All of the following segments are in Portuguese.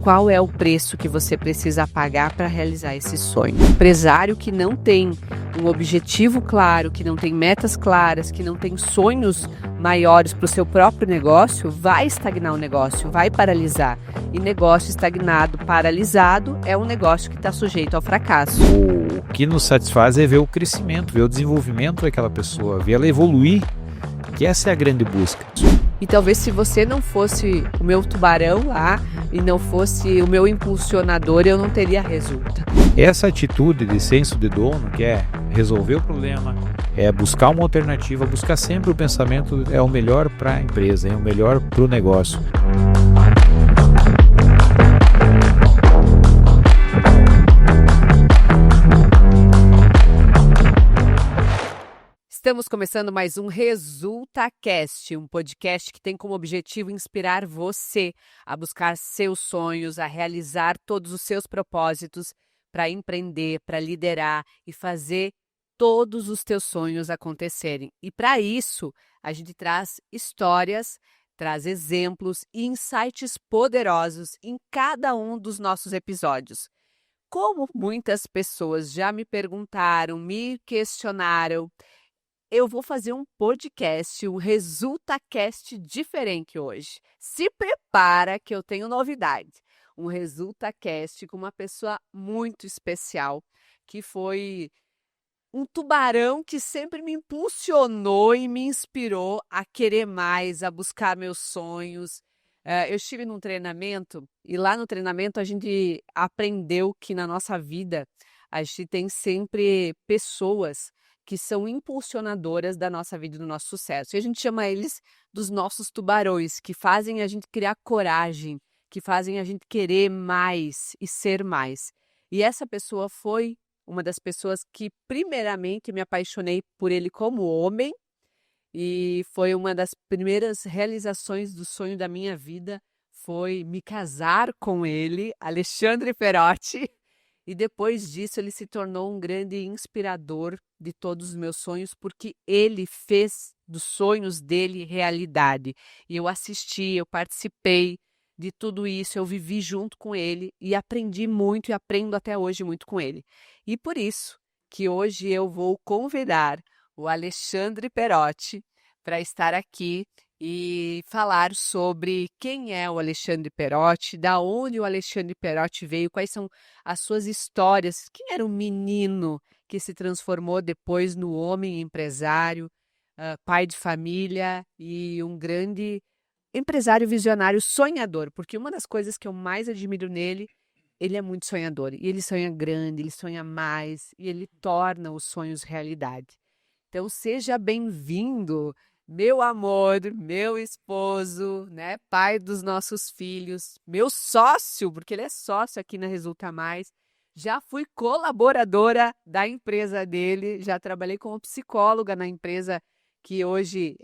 qual é o preço que você precisa pagar para realizar esse sonho. O empresário que não tem um objetivo claro, que não tem metas claras, que não tem sonhos maiores para o seu próprio negócio, vai estagnar o negócio, vai paralisar. E negócio estagnado, paralisado, é um negócio que está sujeito ao fracasso. O que nos satisfaz é ver o crescimento, ver o desenvolvimento daquela pessoa, ver ela evoluir, que essa é a grande busca. E talvez se você não fosse o meu tubarão lá e não fosse o meu impulsionador, eu não teria resultado. Essa atitude de senso de dono, que é resolver o problema, é buscar uma alternativa, buscar sempre o pensamento é o melhor para a empresa, é o melhor para o negócio. Estamos começando mais um ResultaCast, um podcast que tem como objetivo inspirar você a buscar seus sonhos, a realizar todos os seus propósitos para empreender, para liderar e fazer todos os teus sonhos acontecerem. E para isso, a gente traz histórias, traz exemplos e insights poderosos em cada um dos nossos episódios. Como muitas pessoas já me perguntaram, me questionaram, eu vou fazer um podcast, um ResultaCast diferente hoje. Se prepara que eu tenho novidade. Um ResultaCast com uma pessoa muito especial, que foi um tubarão que sempre me impulsionou e me inspirou a querer mais, a buscar meus sonhos. Eu estive num treinamento e lá no treinamento a gente aprendeu que na nossa vida a gente tem sempre pessoas que são impulsionadoras da nossa vida e do nosso sucesso. E a gente chama eles dos nossos tubarões, que fazem a gente criar coragem, que fazem a gente querer mais e ser mais. E essa pessoa foi uma das pessoas que, primeiramente, me apaixonei por ele como homem, e foi uma das primeiras realizações do sonho da minha vida, foi me casar com ele, Alexandre Perotti. E depois disso ele se tornou um grande inspirador de todos os meus sonhos, porque ele fez dos sonhos dele realidade. E eu assisti, eu participei de tudo isso, eu vivi junto com ele e aprendi muito e aprendo até hoje muito com ele. E por isso que hoje eu vou convidar o Alexandre Perotti para estar aqui e falar sobre quem é o Alexandre Perotti, da onde o Alexandre Perotti veio, quais são as suas histórias, quem era o menino que se transformou depois no homem empresário, pai de família e um grande empresário visionário, sonhador, porque uma das coisas que eu mais admiro nele, ele é muito sonhador, e ele sonha grande, ele sonha mais, e ele torna os sonhos realidade. Então seja bem-vindo, meu amor, meu esposo, né, pai dos nossos filhos, meu sócio, porque ele é sócio aqui na Resulta Mais. Já fui colaboradora da empresa dele, já trabalhei como psicóloga na empresa que hoje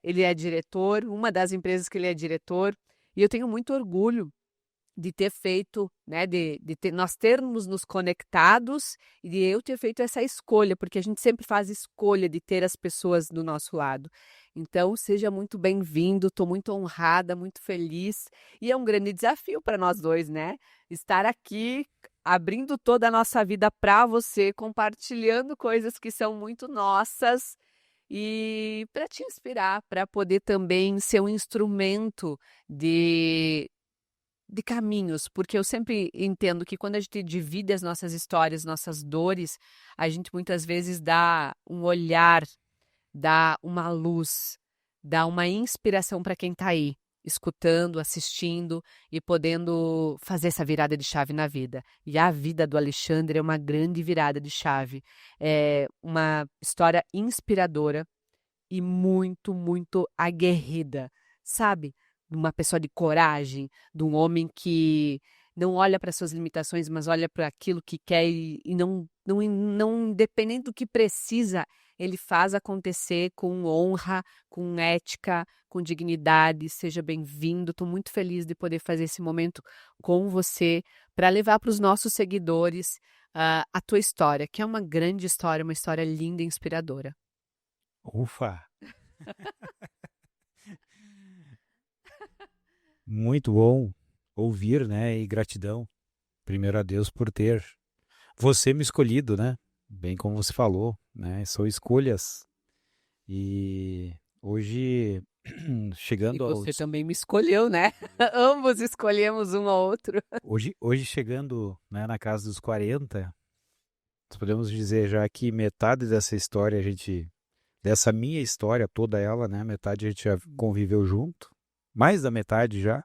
ele é diretor, uma das empresas que ele é diretor, e eu tenho muito orgulho de ter feito, né, nós termos nos conectados e de eu ter feito essa escolha, porque a gente sempre faz escolha de ter as pessoas do nosso lado. Então, seja muito bem-vindo, estou muito honrada, muito feliz, e é um grande desafio para nós dois, né? Estar aqui, abrindo toda a nossa vida para você, compartilhando coisas que são muito nossas, e para te inspirar, para poder também ser um instrumento de caminhos, porque eu sempre entendo que quando a gente divide as nossas histórias, nossas dores, a gente muitas vezes dá um olhar, dá uma luz, dá uma inspiração para quem está aí, escutando, assistindo e podendo fazer essa virada de chave na vida. E a vida do Alexandre é uma grande virada de chave, é uma história inspiradora e muito, muito aguerrida, sabe? De uma pessoa de coragem, de um homem que não olha para suas limitações, mas olha para aquilo que quer e não, independente do que precisa, ele faz acontecer com honra, com ética, com dignidade. Seja bem-vindo. Estou muito feliz de poder fazer esse momento com você para levar para os nossos seguidores a tua história, que é uma grande história, uma história linda e inspiradora. Ufa! Muito bom. ouvir, né? E gratidão, primeiro a Deus por ter você me escolhido, né? Bem como você falou, né? São escolhas. E hoje, E chegando você aos... também me escolheu, né? Ambos escolhemos um ao outro. Hoje chegando, né, na casa dos 40, nós podemos dizer já que metade dessa história dessa minha história toda ela, né? Metade a gente já conviveu junto, mais da metade já,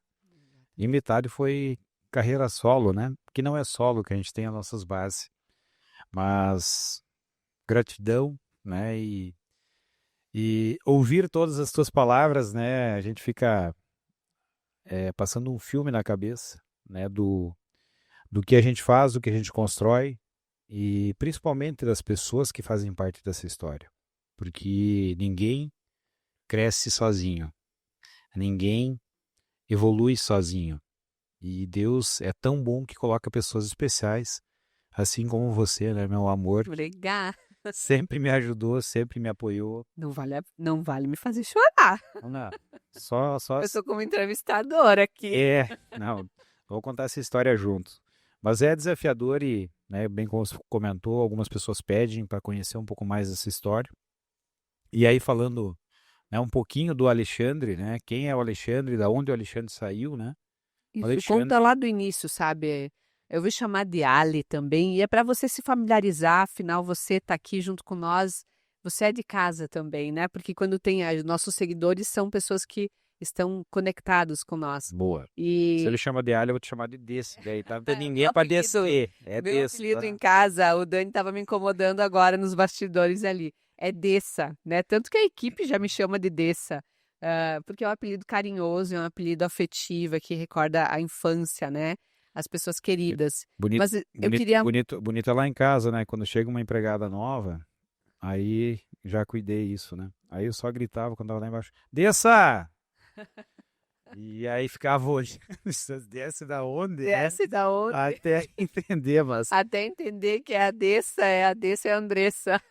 e metade foi carreira solo, né? Que não é solo que a gente tem as nossas bases, mas gratidão, né? E ouvir todas as tuas palavras, né? A gente fica passando um filme na cabeça, né? Do que a gente faz, do que a gente constrói e principalmente das pessoas que fazem parte dessa história, porque ninguém cresce sozinho, ninguém evolui sozinho. E Deus é tão bom que coloca pessoas especiais, assim como você, né, meu amor, Obrigada. sempre me ajudou, sempre me apoiou. Não vale me fazer chorar. Não, só Eu sou como entrevistadora aqui. não, vou contar essa história junto. Mas é desafiador e, né, bem como você comentou, algumas pessoas pedem para conhecer um pouco mais dessa história. E aí falando, né, um pouquinho do Alexandre, né? Quem é o Alexandre, da onde o Alexandre saiu, né? O Isso, Alexandre, conta lá do início, sabe? Eu vou chamar de Ali também, e é para você se familiarizar, afinal você está aqui junto com nós, você é de casa também, né? Porque quando tem nossos seguidores são pessoas que estão conectados com nós. boa. Se ele E chama de alho, eu vou te chamar de desse. Daí tá? Não tem meu ninguém pra apelido, descer. É meu desse, apelido tá? em casa, o Dani estava me incomodando agora nos bastidores ali. É Dessa, né? Tanto que a equipe já me chama de Dessa, porque é um apelido carinhoso, é um apelido afetivo que recorda a infância, né? As pessoas queridas. Bonito, Mas eu bonito, queria. bonito, bonito é lá em casa, né? Quando chega uma empregada nova, aí já cuidei isso, né? Aí eu só gritava quando tava lá embaixo, desça! E aí ficava olhando, desce da onde, né? Desce da onde? Até entender, Até entender que é a Dessa é a Andressa.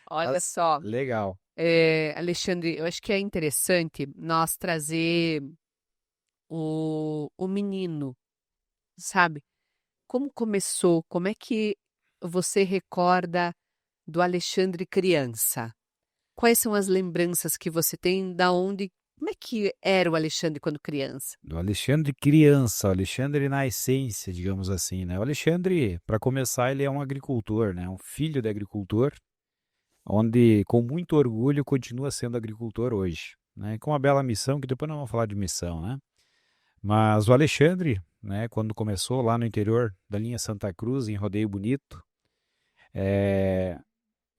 Olha mas só, legal. Alexandre, eu acho que é interessante nós trazer o menino, sabe? Como começou? Como é que você recorda do Alexandre criança? Quais são as lembranças que você tem da onde? Como é que era o Alexandre quando criança? Do Alexandre criança, o Alexandre na essência, digamos assim, né? O Alexandre, para começar, ele é um agricultor, né? Um filho de agricultor, onde com muito orgulho continua sendo agricultor hoje, né? Com uma bela missão, que depois não vamos falar de missão, né? Mas o Alexandre, né, quando começou lá no interior da linha Santa Cruz, em Rodeio Bonito,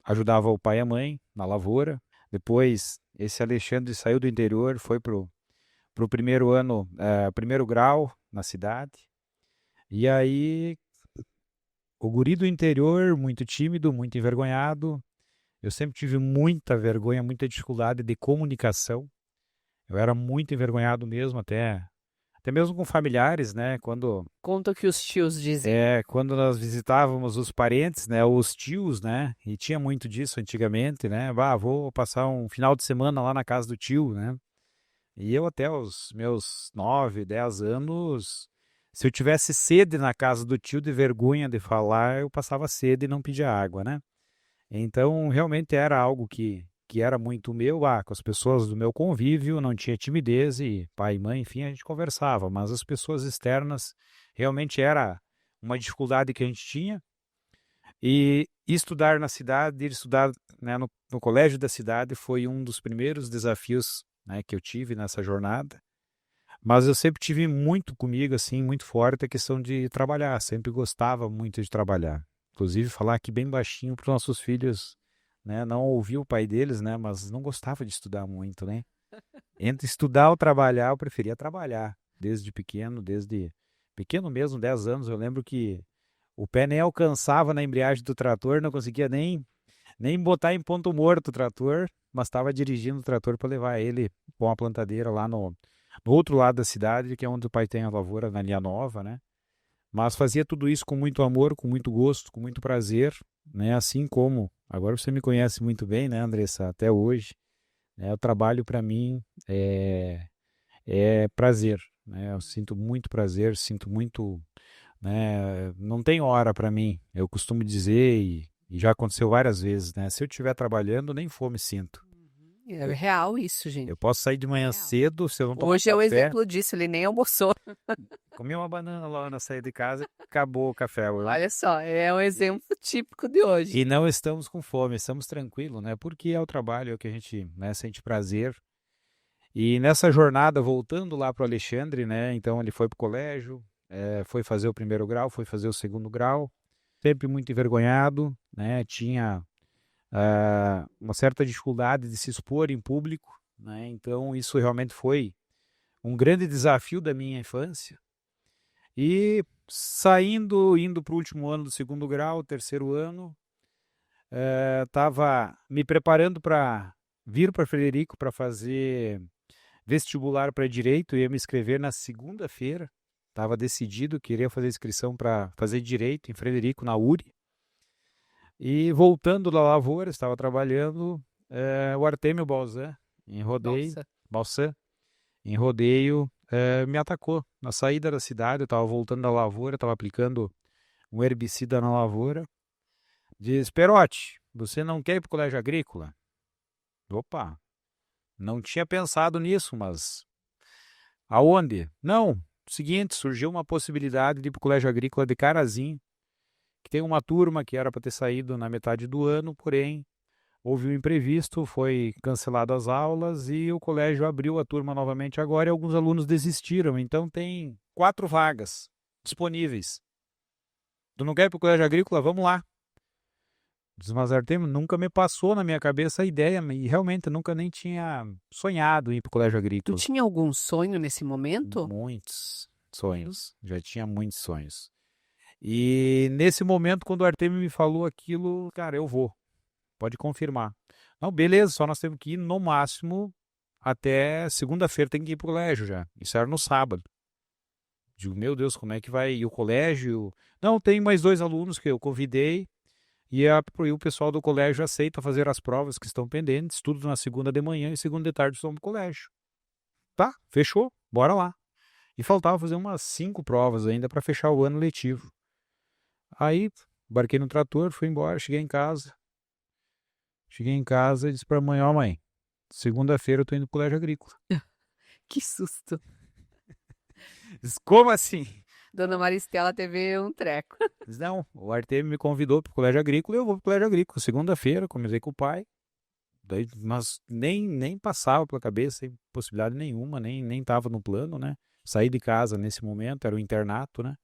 ajudava o pai e a mãe na lavoura. Depois, esse Alexandre saiu do interior, foi pro primeiro ano, primeiro grau na cidade. E aí, o guri do interior, muito tímido, muito envergonhado. Eu sempre tive muita vergonha, muita dificuldade de comunicação. Eu era muito envergonhado mesmo, até mesmo com familiares, né? Conta o que os tios diziam. Quando nós visitávamos os parentes, né? Os tios, né? E tinha muito disso antigamente, né? Vou passar um final de semana lá na casa do tio, né? E eu até os meus 9, 10 anos, se eu tivesse sede na casa do tio de vergonha de falar, eu passava sede e não pedia água, né? Então, realmente era algo que era muito meu, com as pessoas do meu convívio, não tinha timidez e pai e mãe, enfim, a gente conversava, mas as pessoas externas realmente era uma dificuldade que a gente tinha. E estudar na cidade, ir estudar, né, no colégio da cidade foi um dos primeiros desafios, né, que eu tive nessa jornada. Mas eu sempre tive muito comigo, assim, muito forte a questão de trabalhar. Sempre gostava muito de trabalhar. Inclusive, falar aqui bem baixinho para os nossos filhos, né? Não ouvir o pai deles, né? Mas não gostava de estudar muito, né? Entre estudar ou trabalhar, eu preferia trabalhar. Desde pequeno mesmo, 10 anos, eu lembro que o pé nem alcançava na embreagem do trator, não conseguia nem botar em ponto morto o trator, mas estava dirigindo o trator para levar ele com a plantadeira lá no outro lado da cidade, que é onde o pai tem a lavoura, na linha nova, né? Mas fazia tudo isso com muito amor, com muito gosto, com muito prazer, né? Assim como, agora você me conhece muito bem, né, Andressa, até hoje, né? O trabalho para mim é prazer, né? Eu sinto muito prazer, sinto muito, né? Não tem hora para mim. Eu costumo dizer e já aconteceu várias vezes, né? Se eu estiver trabalhando, nem fome sinto. É real isso, gente. Eu posso sair de manhã Real. cedo, se eu não tomar Hoje é o café, exemplo disso, ele nem almoçou. comi uma banana lá na saída de casa, acabou o café. Olha só, é um exemplo típico de hoje. E não estamos com fome, estamos tranquilos, né? Porque é o trabalho, é o que a gente, né, sente prazer. E nessa jornada, voltando lá para o Alexandre, né? Então ele foi para o colégio, foi fazer o primeiro grau, foi fazer o segundo grau, sempre muito envergonhado, né? Tinha uma certa dificuldade de se expor em público, né? Então isso realmente foi um grande desafio da minha infância. E saindo, indo para o último ano do segundo grau, terceiro ano, estava me preparando para vir para Frederico para fazer vestibular para direito, ia me inscrever na segunda-feira. Estava decidido, queria fazer inscrição para fazer direito em Frederico, na URI. E voltando da lavoura, estava trabalhando, o Artêmio Balsan, em rodeio, Balsan, em rodeio, me atacou na saída da cidade. Eu estava voltando da lavoura, estava aplicando um herbicida na lavoura. Diz: Perotti, você não quer ir para o colégio agrícola? Opa, não tinha pensado nisso, mas aonde? Não, seguinte, surgiu uma possibilidade de ir para o colégio agrícola de Carazinho, que tem uma turma que era para ter saído na metade do ano, porém houve um imprevisto, foi cancelado as aulas e o colégio abriu a turma novamente agora e alguns alunos desistiram. Então tem 4 vagas disponíveis. Tu não quer ir para o colégio agrícola? Vamos lá. Mas Artemio, nunca me passou na minha cabeça a ideia e realmente eu nunca nem tinha sonhado em ir para o colégio Tu agrícola. tinha algum sonho nesse momento? Muitos sonhos, já tinha muitos sonhos. E nesse momento, quando o Artemio me falou aquilo, cara, eu vou. Pode confirmar. Não, beleza, só nós temos que ir no máximo até segunda-feira, tem que ir pro colégio já. Isso era no sábado. Digo, meu Deus, como é que vai? E o colégio? Não, tem mais 2 alunos que eu convidei e o pessoal do colégio aceita fazer as provas que estão pendentes, tudo na segunda de manhã e segunda de tarde estão no colégio. Tá, fechou, bora lá. E faltava fazer umas 5 provas ainda para fechar o ano letivo. Aí, embarquei no trator, fui embora, cheguei em casa. Cheguei em casa e disse pra mãe: ó, mãe, segunda-feira eu tô indo pro colégio agrícola. Que susto. Disse: como assim? Dona Maristela teve um treco. Disse: não, o Artemio me convidou pro colégio agrícola e eu vou pro colégio agrícola. Segunda-feira, comecei com o pai. Daí, mas nem passava pela cabeça, sem possibilidade nenhuma, nem tava no plano, né? Saí de casa nesse momento, era o internato, né?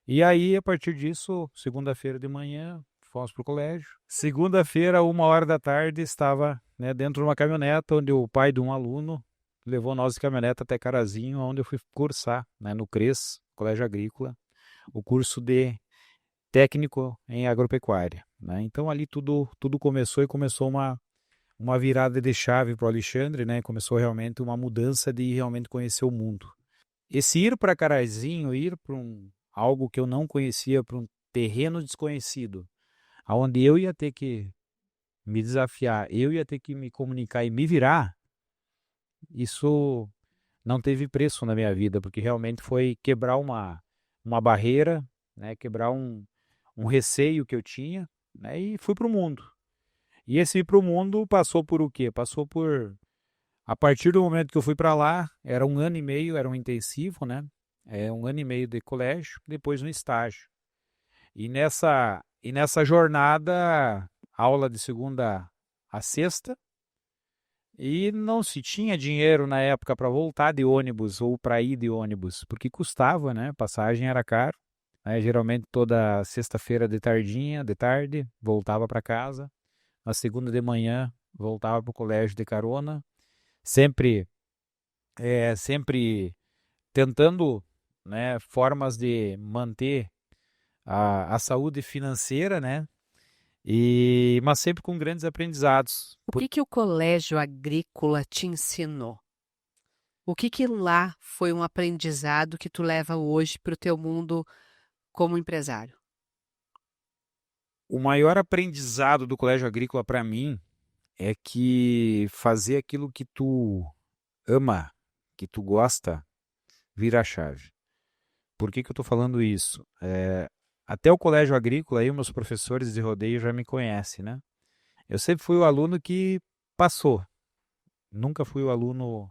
E aí, a partir disso, segunda-feira de manhã, fomos pro colégio. Segunda-feira, 1h da tarde, estava, né, dentro de uma caminhoneta, onde o pai de um aluno levou nós de caminhoneta até Carazinho, onde eu fui cursar, né, no CRES, Colégio Agrícola, o curso de técnico em agropecuária, né? Então ali tudo começou e começou uma virada de chave para o Alexandre, né? Começou realmente uma mudança de realmente conhecer o mundo. Esse ir para Carazinho, ir para algo que eu não conhecia, para um terreno desconhecido, aonde eu ia ter que me desafiar, eu ia ter que me comunicar e me virar, isso não teve preço na minha vida, porque realmente foi quebrar uma barreira, né? Quebrar um receio que eu tinha, né? E fui para o mundo. E esse ir para o mundo passou por o quê? Passou por... A partir do momento que eu fui para lá, era 1 ano e meio, era um intensivo, né? 1 ano e meio de colégio, depois no estágio. E nessa jornada, aula de segunda a sexta, e não se tinha dinheiro na época para voltar de ônibus ou para ir de ônibus, porque custava, né? Passagem era caro. Né? Geralmente toda sexta-feira de tardinha, de tarde, voltava para casa. Na segunda de manhã, voltava para o colégio de carona. Sempre tentando, né, formas de manter a saúde financeira, né? Mas sempre com grandes aprendizados. O que o colégio agrícola te ensinou? O que lá foi um aprendizado que tu leva hoje para o teu mundo como empresário? O maior aprendizado do colégio agrícola para mim é que fazer aquilo que tu ama, que tu gosta, virar a chave. Por que que eu estou falando isso? Até o colégio agrícola, aí meus professores de rodeio já me conhecem, né? Eu sempre fui o aluno que passou. Nunca fui o aluno,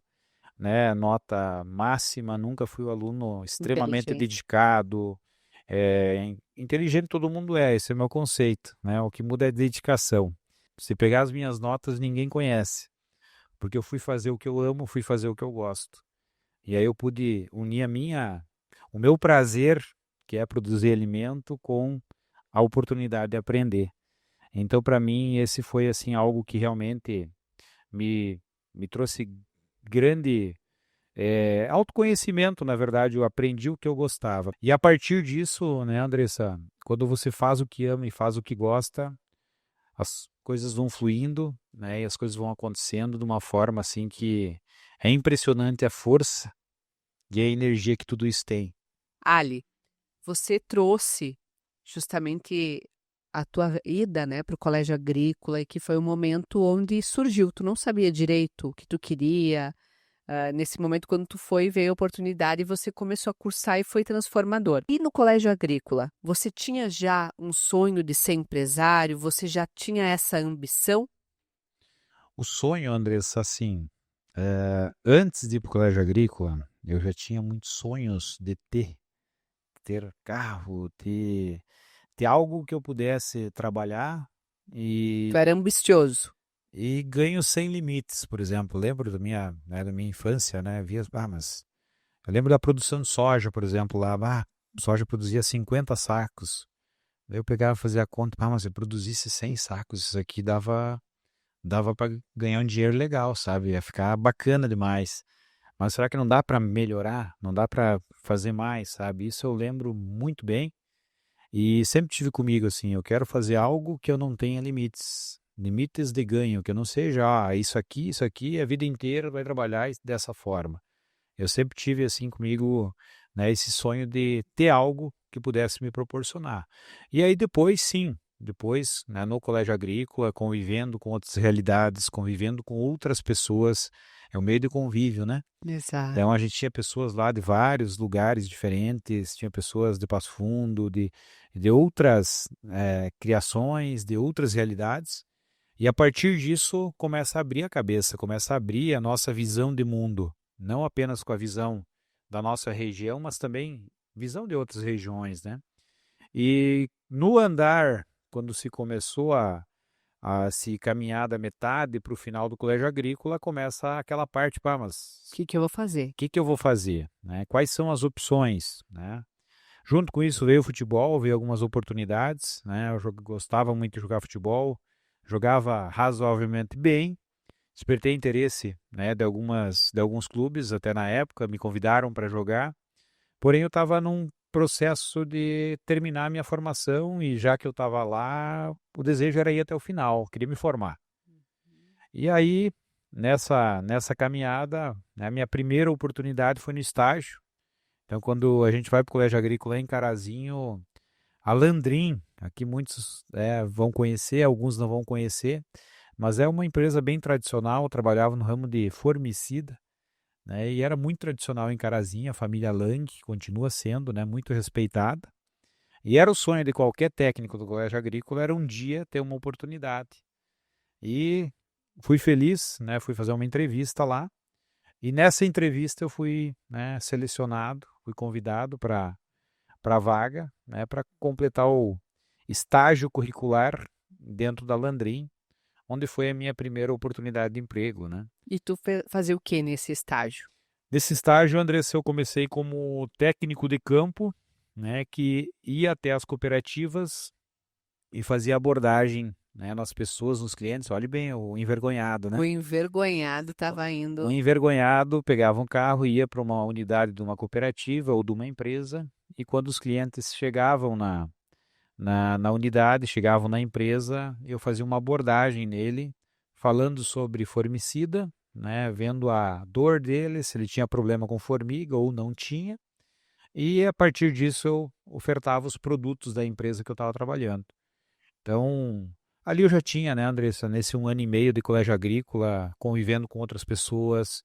né, nota máxima, nunca fui o aluno extremamente Inteligente. dedicado. Inteligente todo mundo é, esse é o meu conceito, né? O que muda é dedicação. Se pegar as minhas notas, ninguém conhece, porque eu fui fazer o que eu amo, fui fazer o que eu gosto. E aí eu pude unir o meu prazer, que é produzir alimento, com a oportunidade de aprender. Então, para mim, esse foi assim algo que realmente me, me trouxe grande autoconhecimento, na verdade. Eu aprendi o que eu gostava. E a partir disso, né, Andressa, quando você faz o que ama e faz o que gosta, as coisas vão fluindo, né, e as coisas vão acontecendo de uma forma assim que é impressionante a força e a energia que tudo isso tem. Ali, você trouxe justamente a tua ida, né, para o colégio agrícola e que foi o momento onde surgiu. Tu não sabia direito o que tu queria. Nesse momento, quando tu foi, veio a oportunidade e você começou a cursar e foi transformador. E no colégio agrícola, você tinha já um sonho de ser empresário? Você já tinha essa ambição? O sonho, Andressa, assim, antes de ir para o colégio agrícola, eu já tinha muitos sonhos de ter carro, ter algo que eu pudesse trabalhar Tu e, era ambicioso. e ganho sem limites, por exemplo. Lembro da minha infância, né? Mas eu lembro da produção de soja, por exemplo, lá, soja produzia 50 sacos. Daí eu pegava e fazia a conta, mas se eu produzisse 100 sacos, isso aqui dava para ganhar um dinheiro legal, sabe? Ia ficar bacana demais. Mas será que não dá para melhorar? Não dá para fazer mais, sabe? Isso eu lembro muito bem e sempre tive comigo assim, eu quero fazer algo que eu não tenha limites, limites de ganho, que eu não seja, isso aqui, a vida inteira vai trabalhar dessa forma. Eu sempre tive assim comigo, né, esse sonho de ter algo que pudesse me proporcionar. E aí depois, sim, depois, né, no colégio agrícola, convivendo com outras realidades, convivendo com outras pessoas, é o meio de convívio, né? Exato. Então a gente tinha pessoas lá de vários lugares diferentes, tinha pessoas de Passo Fundo, de outras criações, de outras realidades. E a partir disso começa a abrir a cabeça, começa a abrir a nossa visão de mundo, não apenas com a visão da nossa região, mas também visão de outras regiões, né? E no andar, quando se começou a se caminhar da metade para o final do colégio agrícola, começa aquela parte, pá, mas O que que eu vou fazer? o que que eu vou fazer, né? Quais são as opções, né? Junto com isso veio o futebol, veio algumas oportunidades, né? Gostava muito de jogar futebol, jogava razoavelmente bem, despertei interesse, né, de alguns clubes até na época, me convidaram para jogar, porém eu estava num processo de terminar a minha formação e já que eu estava lá, o desejo era ir até o final, queria me formar. E aí, nessa caminhada, né, a minha primeira oportunidade foi no estágio. Então, quando a gente vai para o Colégio Agrícola em Carazinho, a Landrin, aqui muitos vão conhecer, alguns não vão conhecer, mas é uma empresa bem tradicional, trabalhava no ramo de formicida, né, e era muito tradicional em Carazinho, a família Lang, continua sendo, né, muito respeitada. E era o sonho de qualquer técnico do Colégio Agrícola, era um dia ter uma oportunidade. E fui feliz, né, fui fazer uma entrevista lá, e nessa entrevista eu fui, né, selecionado, fui convidado para a vaga, né, para completar o estágio curricular dentro da Landrin, onde foi a minha primeira oportunidade de emprego, né? E tu fazia o que nesse estágio? Nesse estágio, Andressa, eu comecei como técnico de campo, né, que ia até as cooperativas e fazia abordagem, né, nas pessoas, nos clientes. Olhe bem, o envergonhado, O né? envergonhado estava Um indo. envergonhado pegava um carro, ia para uma unidade de uma cooperativa ou de uma empresa, e quando os clientes chegavam na unidade, chegavam na empresa, eu fazia uma abordagem nele, falando sobre formicida, né, vendo a dor dele, se ele tinha problema com formiga ou não tinha, e a partir disso eu ofertava os produtos da empresa que eu estava trabalhando. Então, ali eu já tinha, né, Andressa, nesse 1 ano e meio de colégio agrícola, convivendo com outras pessoas,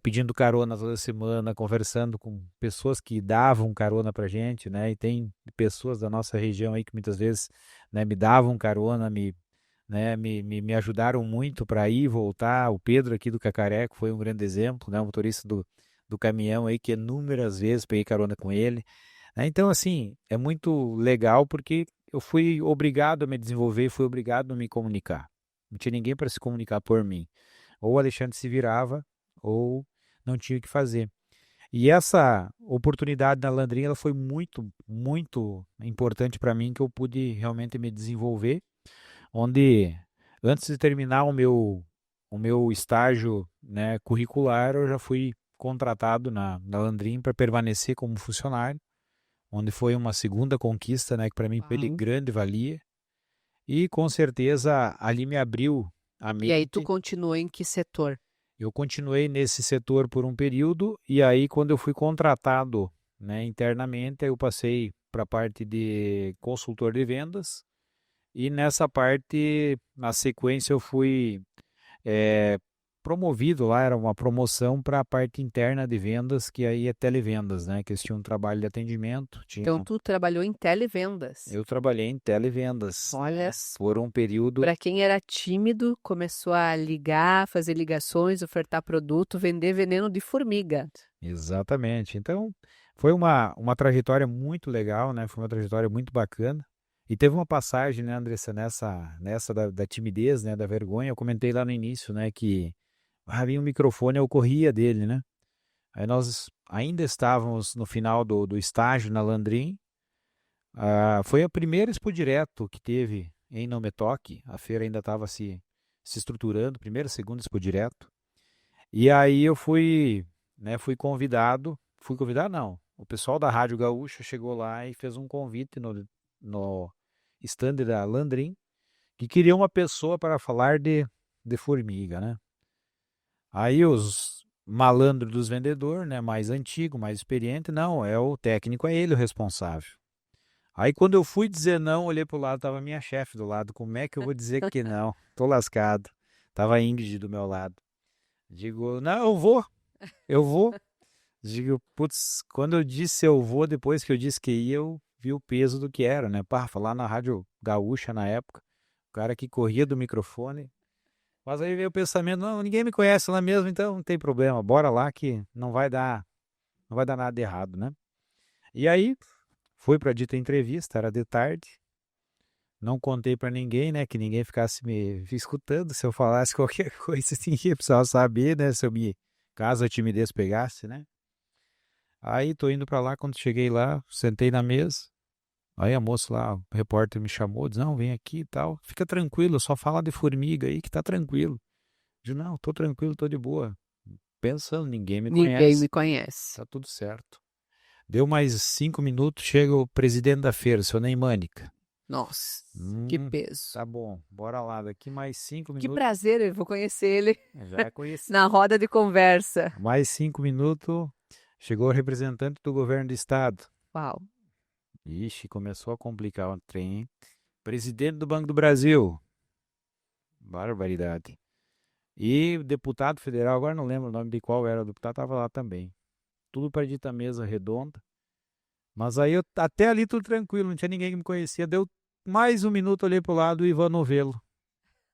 pedindo carona toda semana, conversando com pessoas que davam carona pra gente, né? E tem pessoas da nossa região aí que muitas vezes, né, me davam carona, me ajudaram muito para ir e voltar. O Pedro aqui do Cacareco foi um grande exemplo, né? O motorista do caminhão aí que inúmeras vezes peguei carona com ele. Né? Então, assim, é muito legal porque eu fui obrigado a me desenvolver, fui obrigado a me comunicar. Não tinha ninguém para se comunicar por mim. Ou o Alexandre se virava, ou não tinha o que fazer. E essa oportunidade na Landrinha ela foi muito, muito importante para mim, que eu pude realmente me desenvolver, onde antes de terminar o meu estágio, né, curricular, eu já fui contratado na Landrin para permanecer como funcionário, onde foi uma segunda conquista, né, que para mim foi de Uau. grande valia. E com certeza ali me abriu a E aí tu mente. continuou em que setor? Eu continuei nesse setor por um período e aí quando eu fui contratado, né, internamente, aí eu passei para a parte de consultor de vendas e nessa parte, na sequência, eu fui eh, promovido lá, era uma promoção para a parte interna de vendas, que aí é televendas, né, que eles tinham um trabalho de atendimento, Então tu trabalhou em televendas. eu trabalhei em televendas, Olha, por um período. para quem era tímido, começou a ligar, fazer ligações, ofertar produto, vender veneno de formiga. Exatamente. Então, foi uma trajetória muito legal, né? Foi uma trajetória muito bacana. E teve uma passagem, né, Andressa, nessa da timidez, né, da vergonha. Eu comentei lá no início, né, que vinha um microfone, eu corria dele, né? Aí nós ainda estávamos no final do estágio na Landrin. Foi a primeira Expo Direto que teve em Não Me Toque. A feira ainda estava se estruturando, primeira, segunda Expo Direto. E aí eu fui convidado não, o pessoal da Rádio Gaúcha chegou lá e fez um convite no stand da Landrin, que queria uma pessoa para falar de formiga, né? Aí os malandros dos vendedores, né, mais antigo, mais experiente, não, é o técnico, é ele o responsável. Aí quando eu fui dizer não, olhei pro lado, tava minha chefe do lado, como é que eu vou dizer que não? Tô lascado. Tava a Ingrid do meu lado. Digo, não, eu vou. Digo, putz, quando eu disse eu vou, depois que eu disse que ia, eu vi o peso do que era, né? Pá, falar na Rádio Gaúcha na época, o cara que corria do microfone. Mas aí veio o pensamento, não, ninguém me conhece lá mesmo, então não tem problema, bora lá que não vai dar nada de errado, né? E aí, fui pra dita entrevista, era de tarde, não contei pra ninguém, né, que ninguém ficasse me escutando, se eu falasse qualquer coisa, ninguém precisava saber, né, caso a timidez pegasse, né? Aí tô indo pra lá, quando cheguei lá, sentei na mesa. Aí a moça lá, o repórter me chamou, disse, não, vem aqui e tal. Fica tranquilo, só fala de formiga aí que tá tranquilo. Eu disse, não, tô tranquilo, tô de boa. Pensando, ninguém me Ninguém conhece, me conhece. tá tudo certo. Deu mais 5 minutos, chega o presidente da feira, seu Ney Mânica. Nossa, que peso. Tá bom, bora lá, daqui mais cinco Que minutos. prazer, eu vou conhecer ele Já conheci. na roda de conversa. Mais 5 minutos, chegou o representante do governo do estado. Uau. Ixi, começou a complicar o trem, hein? Presidente do Banco do Brasil. Barbaridade. E deputado federal, agora não lembro o nome de qual era, o deputado estava lá também. Tudo para dita mesa redonda. Mas aí até ali tudo tranquilo, não tinha ninguém que me conhecia. Deu mais um minuto, olhei pro lado, o Ivan Novelo,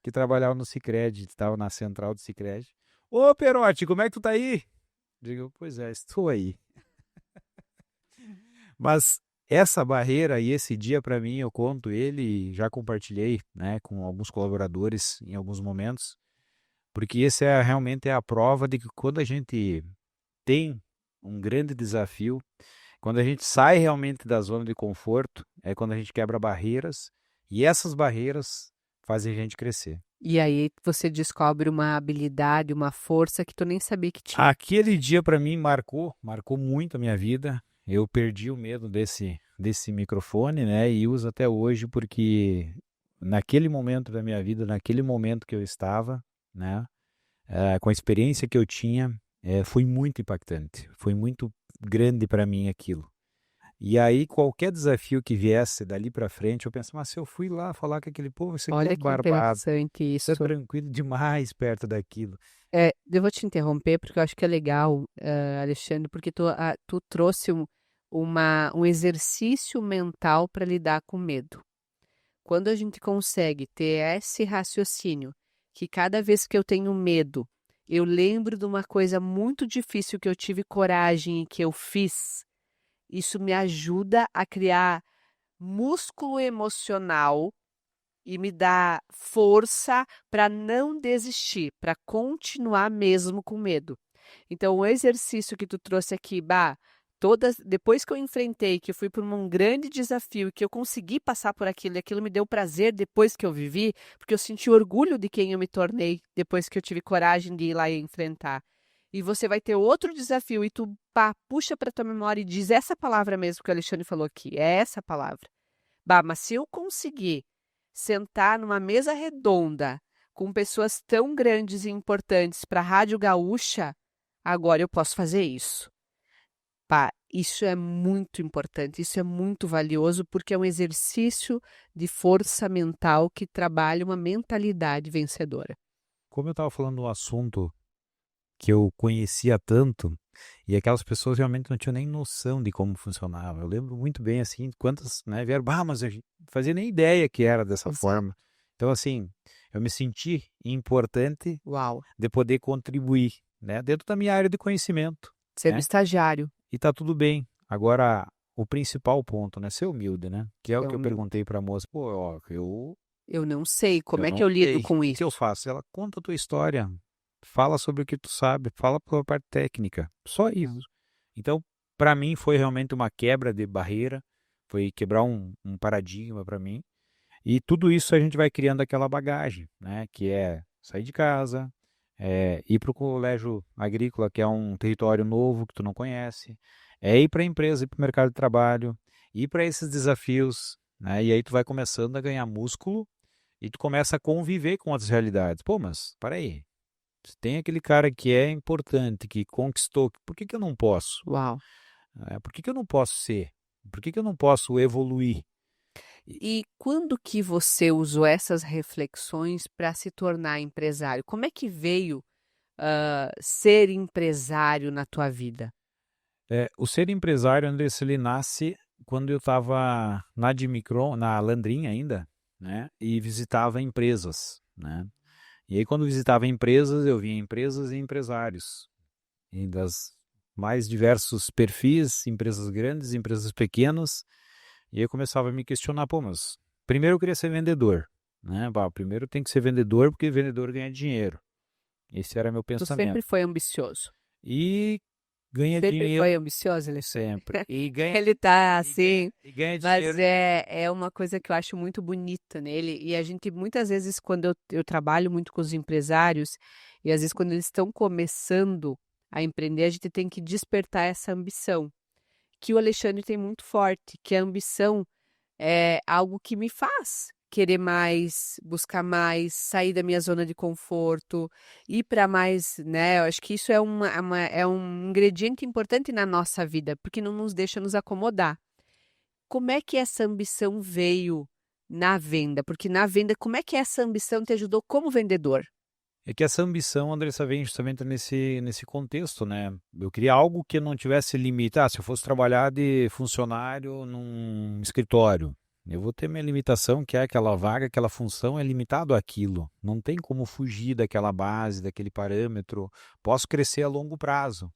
que trabalhava no Sicredi, estava na central do Sicredi. Ô, Perotti, como é que tu tá aí? Digo, pois é, estou aí. Mas essa barreira e esse dia para mim, eu conto ele e já compartilhei, né, com alguns colaboradores em alguns momentos, porque esse realmente é a prova de que quando a gente tem um grande desafio, quando a gente sai realmente da zona de conforto, é quando a gente quebra barreiras e essas barreiras fazem a gente crescer. E aí você descobre uma habilidade, uma força que tu nem sabia que tinha. Aquele dia para mim marcou muito a minha vida. Eu perdi o medo desse microfone, né? E uso até hoje porque naquele momento da minha vida, naquele momento que eu estava, né? Com a experiência que eu tinha, foi muito impactante. Foi muito grande para mim aquilo. E aí, qualquer desafio que viesse dali para frente, eu pensava, mas se eu fui lá falar com aquele povo, isso aqui é Olha que barbado, interessante isso é isso. tranquilo demais perto daquilo. Eu vou te interromper porque eu acho que é legal, Alexandre, porque tu trouxe um exercício mental para lidar com medo. Quando a gente consegue ter esse raciocínio, que cada vez que eu tenho medo, eu lembro de uma coisa muito difícil que eu tive coragem e que eu fiz, isso me ajuda a criar músculo emocional e me dá força para não desistir, para continuar mesmo com medo. Então, o exercício que tu trouxe aqui, depois que eu enfrentei, que eu fui por um grande desafio e que eu consegui passar por aquilo, e aquilo me deu prazer depois que eu vivi, porque eu senti orgulho de quem eu me tornei depois que eu tive coragem de ir lá e enfrentar. E você vai ter outro desafio e tu puxa para tua memória e diz essa palavra mesmo que o Alexandre falou aqui, é essa palavra. Mas se eu conseguir sentar numa mesa redonda com pessoas tão grandes e importantes para a Rádio Gaúcha, agora eu posso fazer isso. Isso é muito importante, isso é muito valioso porque é um exercício de força mental que trabalha uma mentalidade vencedora. Como eu estava falando do assunto que eu conhecia tanto, e aquelas pessoas realmente não tinham nem noção de como funcionava. Eu lembro muito bem, assim, quantas, né, vieram, mas eu não fazia nem ideia que era dessa forma. Então, assim, eu me senti importante de poder contribuir, né, dentro da minha área de conhecimento. Ser estagiário. E tá tudo bem. Agora, o principal ponto, né, ser humilde, né, que é o que eu perguntei para a moça, eu não sei, como é que eu lido com isso? O que eu faço? Ela conta a tua história, fala sobre o que tu sabe, fala pela parte técnica, só isso. Então, para mim foi realmente uma quebra de barreira, foi quebrar um paradigma para mim. E tudo isso a gente vai criando aquela bagagem, né? Que é sair de casa, ir para o colégio agrícola, que é um território novo que tu não conhece, ir para a empresa, ir para o mercado de trabalho, ir para esses desafios, né? E aí tu vai começando a ganhar músculo e tu começa a conviver com outras realidades. Mas para aí, tem aquele cara que é importante, que conquistou, por que eu não posso? Por que eu não posso ser? Por que eu não posso evoluir? E quando que você usou essas reflexões para se tornar empresário? Como é que veio ser empresário na tua vida? O ser empresário, Andressa, ele nasce quando eu estava na Admicron, na Landrin ainda, né? E visitava empresas, né? E aí quando visitava empresas, eu via empresas e empresários. E das mais diversos perfis, empresas grandes, empresas pequenas. E aí eu começava a me questionar, mas primeiro eu queria ser vendedor, né? Primeiro tem que ser vendedor porque vendedor ganha dinheiro. Esse era meu pensamento. Tu sempre foi ambicioso. E ganha sempre dinheiro. Foi ambicioso, ele sempre. E ganha, ele tá assim, e ganha mas dinheiro. é uma coisa que eu acho muito bonita nele. E a gente, muitas vezes, quando eu trabalho muito com os empresários, e às vezes quando eles estão começando a empreender, a gente tem que despertar essa ambição, que o Alexandre tem muito forte, que a ambição é algo que me faz querer mais, buscar mais, sair da minha zona de conforto, ir para mais, né? Eu acho que isso é um ingrediente importante na nossa vida, porque não nos deixa nos acomodar. Como é que essa ambição veio na venda? Porque na venda, como é que essa ambição te ajudou como vendedor? É que essa ambição, Andressa, vem justamente nesse contexto, né? Eu queria algo que não tivesse limite. Se eu fosse trabalhar de funcionário num escritório, eu vou ter minha limitação, que é aquela vaga, aquela função é limitado àquilo. Não tem como fugir daquela base, daquele parâmetro. Posso crescer a longo prazo.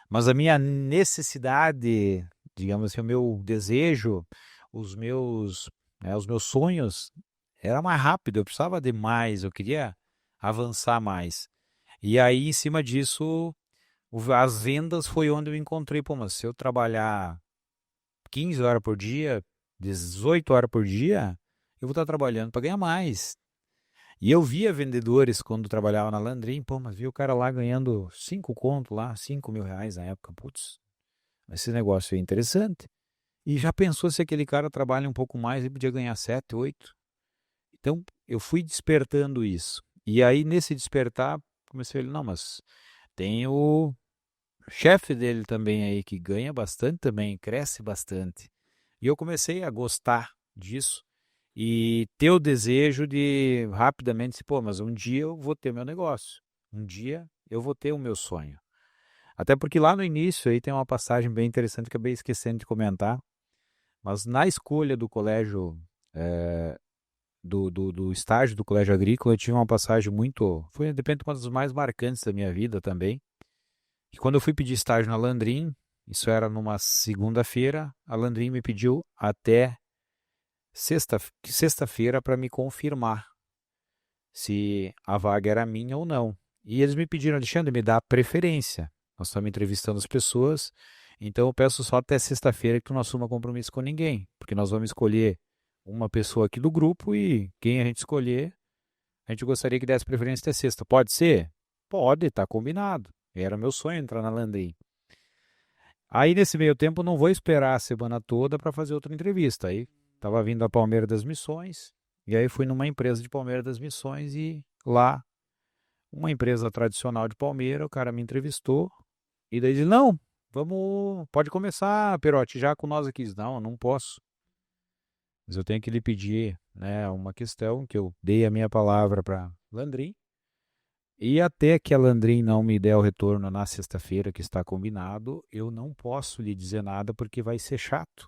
Mas a minha necessidade, digamos assim, o meu desejo, os meus sonhos, era mais rápido. Eu precisava de mais, eu queria avançar mais. E aí, em cima disso, as vendas foi onde eu encontrei, mas se eu trabalhar 15 horas por dia, 18 horas por dia, eu vou estar trabalhando para ganhar mais. E eu via vendedores quando trabalhava na Landrin, mas vi o cara lá ganhando 5 conto lá, 5 mil reais na época. Putz, esse negócio é interessante. E já pensou se aquele cara trabalha um pouco mais e podia ganhar 7, 8? Então, eu fui despertando isso. E aí, nesse despertar, comecei a falar, não, mas tem o chefe dele também aí, que ganha bastante também, cresce bastante. E eu comecei a gostar disso e ter o desejo de rapidamente, mas um dia eu vou ter meu negócio. Um dia eu vou ter o meu sonho. Até porque lá no início aí tem uma passagem bem interessante que eu acabei esquecendo de comentar, mas na escolha do colégio, do estágio do colégio agrícola, eu tive uma passagem foi de repente uma das mais marcantes da minha vida também. E quando eu fui pedir estágio na Landrin, isso era numa segunda-feira, a Landrin me pediu até sexta-feira para me confirmar se a vaga era minha ou não. E eles me pediram, Alexandre, me dá preferência. Nós estamos entrevistando as pessoas, então eu peço só até sexta-feira que tu não assuma compromisso com ninguém, porque nós vamos escolher uma pessoa aqui do grupo e quem a gente escolher, a gente gostaria que desse preferência até sexta. Pode ser? Pode, tá combinado. Era meu sonho entrar na Landin. Aí nesse meio tempo eu não vou esperar a semana toda para fazer outra entrevista. Aí estava vindo a Palmeira das Missões, e aí fui numa empresa de Palmeira das Missões e lá, uma empresa tradicional de Palmeira, o cara me entrevistou e daí disse, não, pode começar, Perotti, já com nós aqui. Não, eu não posso. Mas eu tenho que lhe pedir, né, uma questão que eu dei a minha palavra para Landrin e até que a Landrin não me der o retorno na sexta-feira que está combinado, eu não posso lhe dizer nada porque vai ser chato.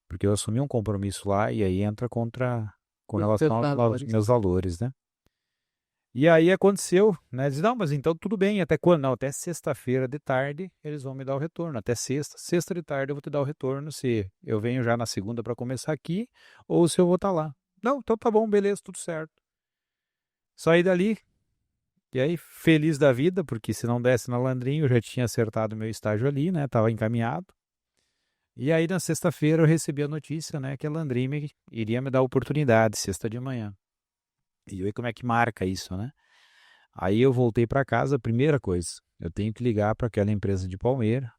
Porque eu assumi um compromisso lá e aí entra com Os seus relação aos valores. meus valores, né? E aí aconteceu, né? Diz, não, mas então tudo bem, até quando? Não, até sexta-feira de tarde eles vão me dar o retorno. Até sexta de tarde eu vou te dar o retorno se eu venho já na segunda para começar aqui ou se eu vou estar lá. Não, então tá bom, beleza, tudo certo. Saí dali, e aí feliz da vida, porque se não desse na Landrinho eu já tinha acertado meu estágio ali, né? Tava encaminhado. E aí na sexta-feira eu recebi a notícia, né, que a Landrin iria me dar a oportunidade, sexta de manhã. E aí como é que marca isso, né? Aí eu voltei para casa, primeira coisa, eu tenho que ligar para aquela empresa de Palmeira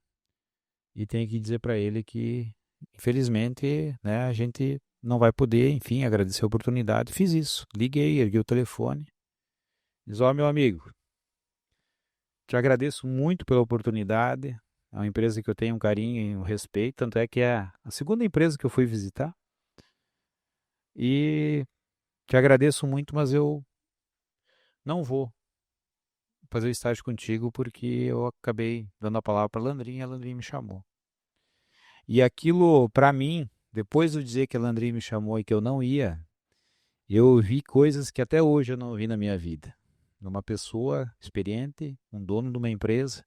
e tenho que dizer para ele que, infelizmente, né, a gente não vai poder, enfim, agradecer a oportunidade. Fiz isso, liguei, ergui o telefone, diz, ó, meu amigo, te agradeço muito pela oportunidade, é uma empresa que eu tenho um carinho e um respeito, tanto é que é a segunda empresa que eu fui visitar e te agradeço muito, mas eu não vou fazer o estágio contigo porque eu acabei dando a palavra para a Landrinha e a Landrinha me chamou. E aquilo, para mim, depois de eu dizer que a Landrinha me chamou e que eu não ia, eu vi coisas que até hoje eu não vi na minha vida. Uma pessoa experiente, um dono de uma empresa,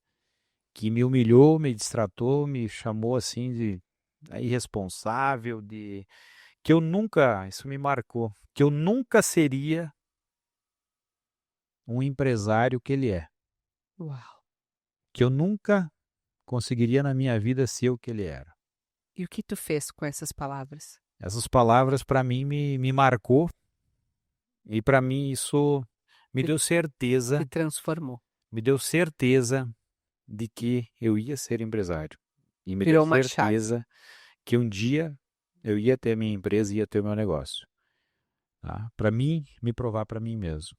que me humilhou, me distratou, me chamou assim de irresponsável, de que eu nunca, isso me marcou, que eu nunca seria um empresário que ele é. Uau! Que eu nunca conseguiria na minha vida ser o que ele era. E o que tu fez com essas palavras? Essas palavras para mim me marcou e para mim isso me Te, deu te certeza, transformou. me deu certeza de que eu ia ser empresário. E me deu Virou uma chave. certeza que um dia eu ia ter a minha empresa e ia ter o meu negócio. Tá? Para mim, me provar para mim mesmo.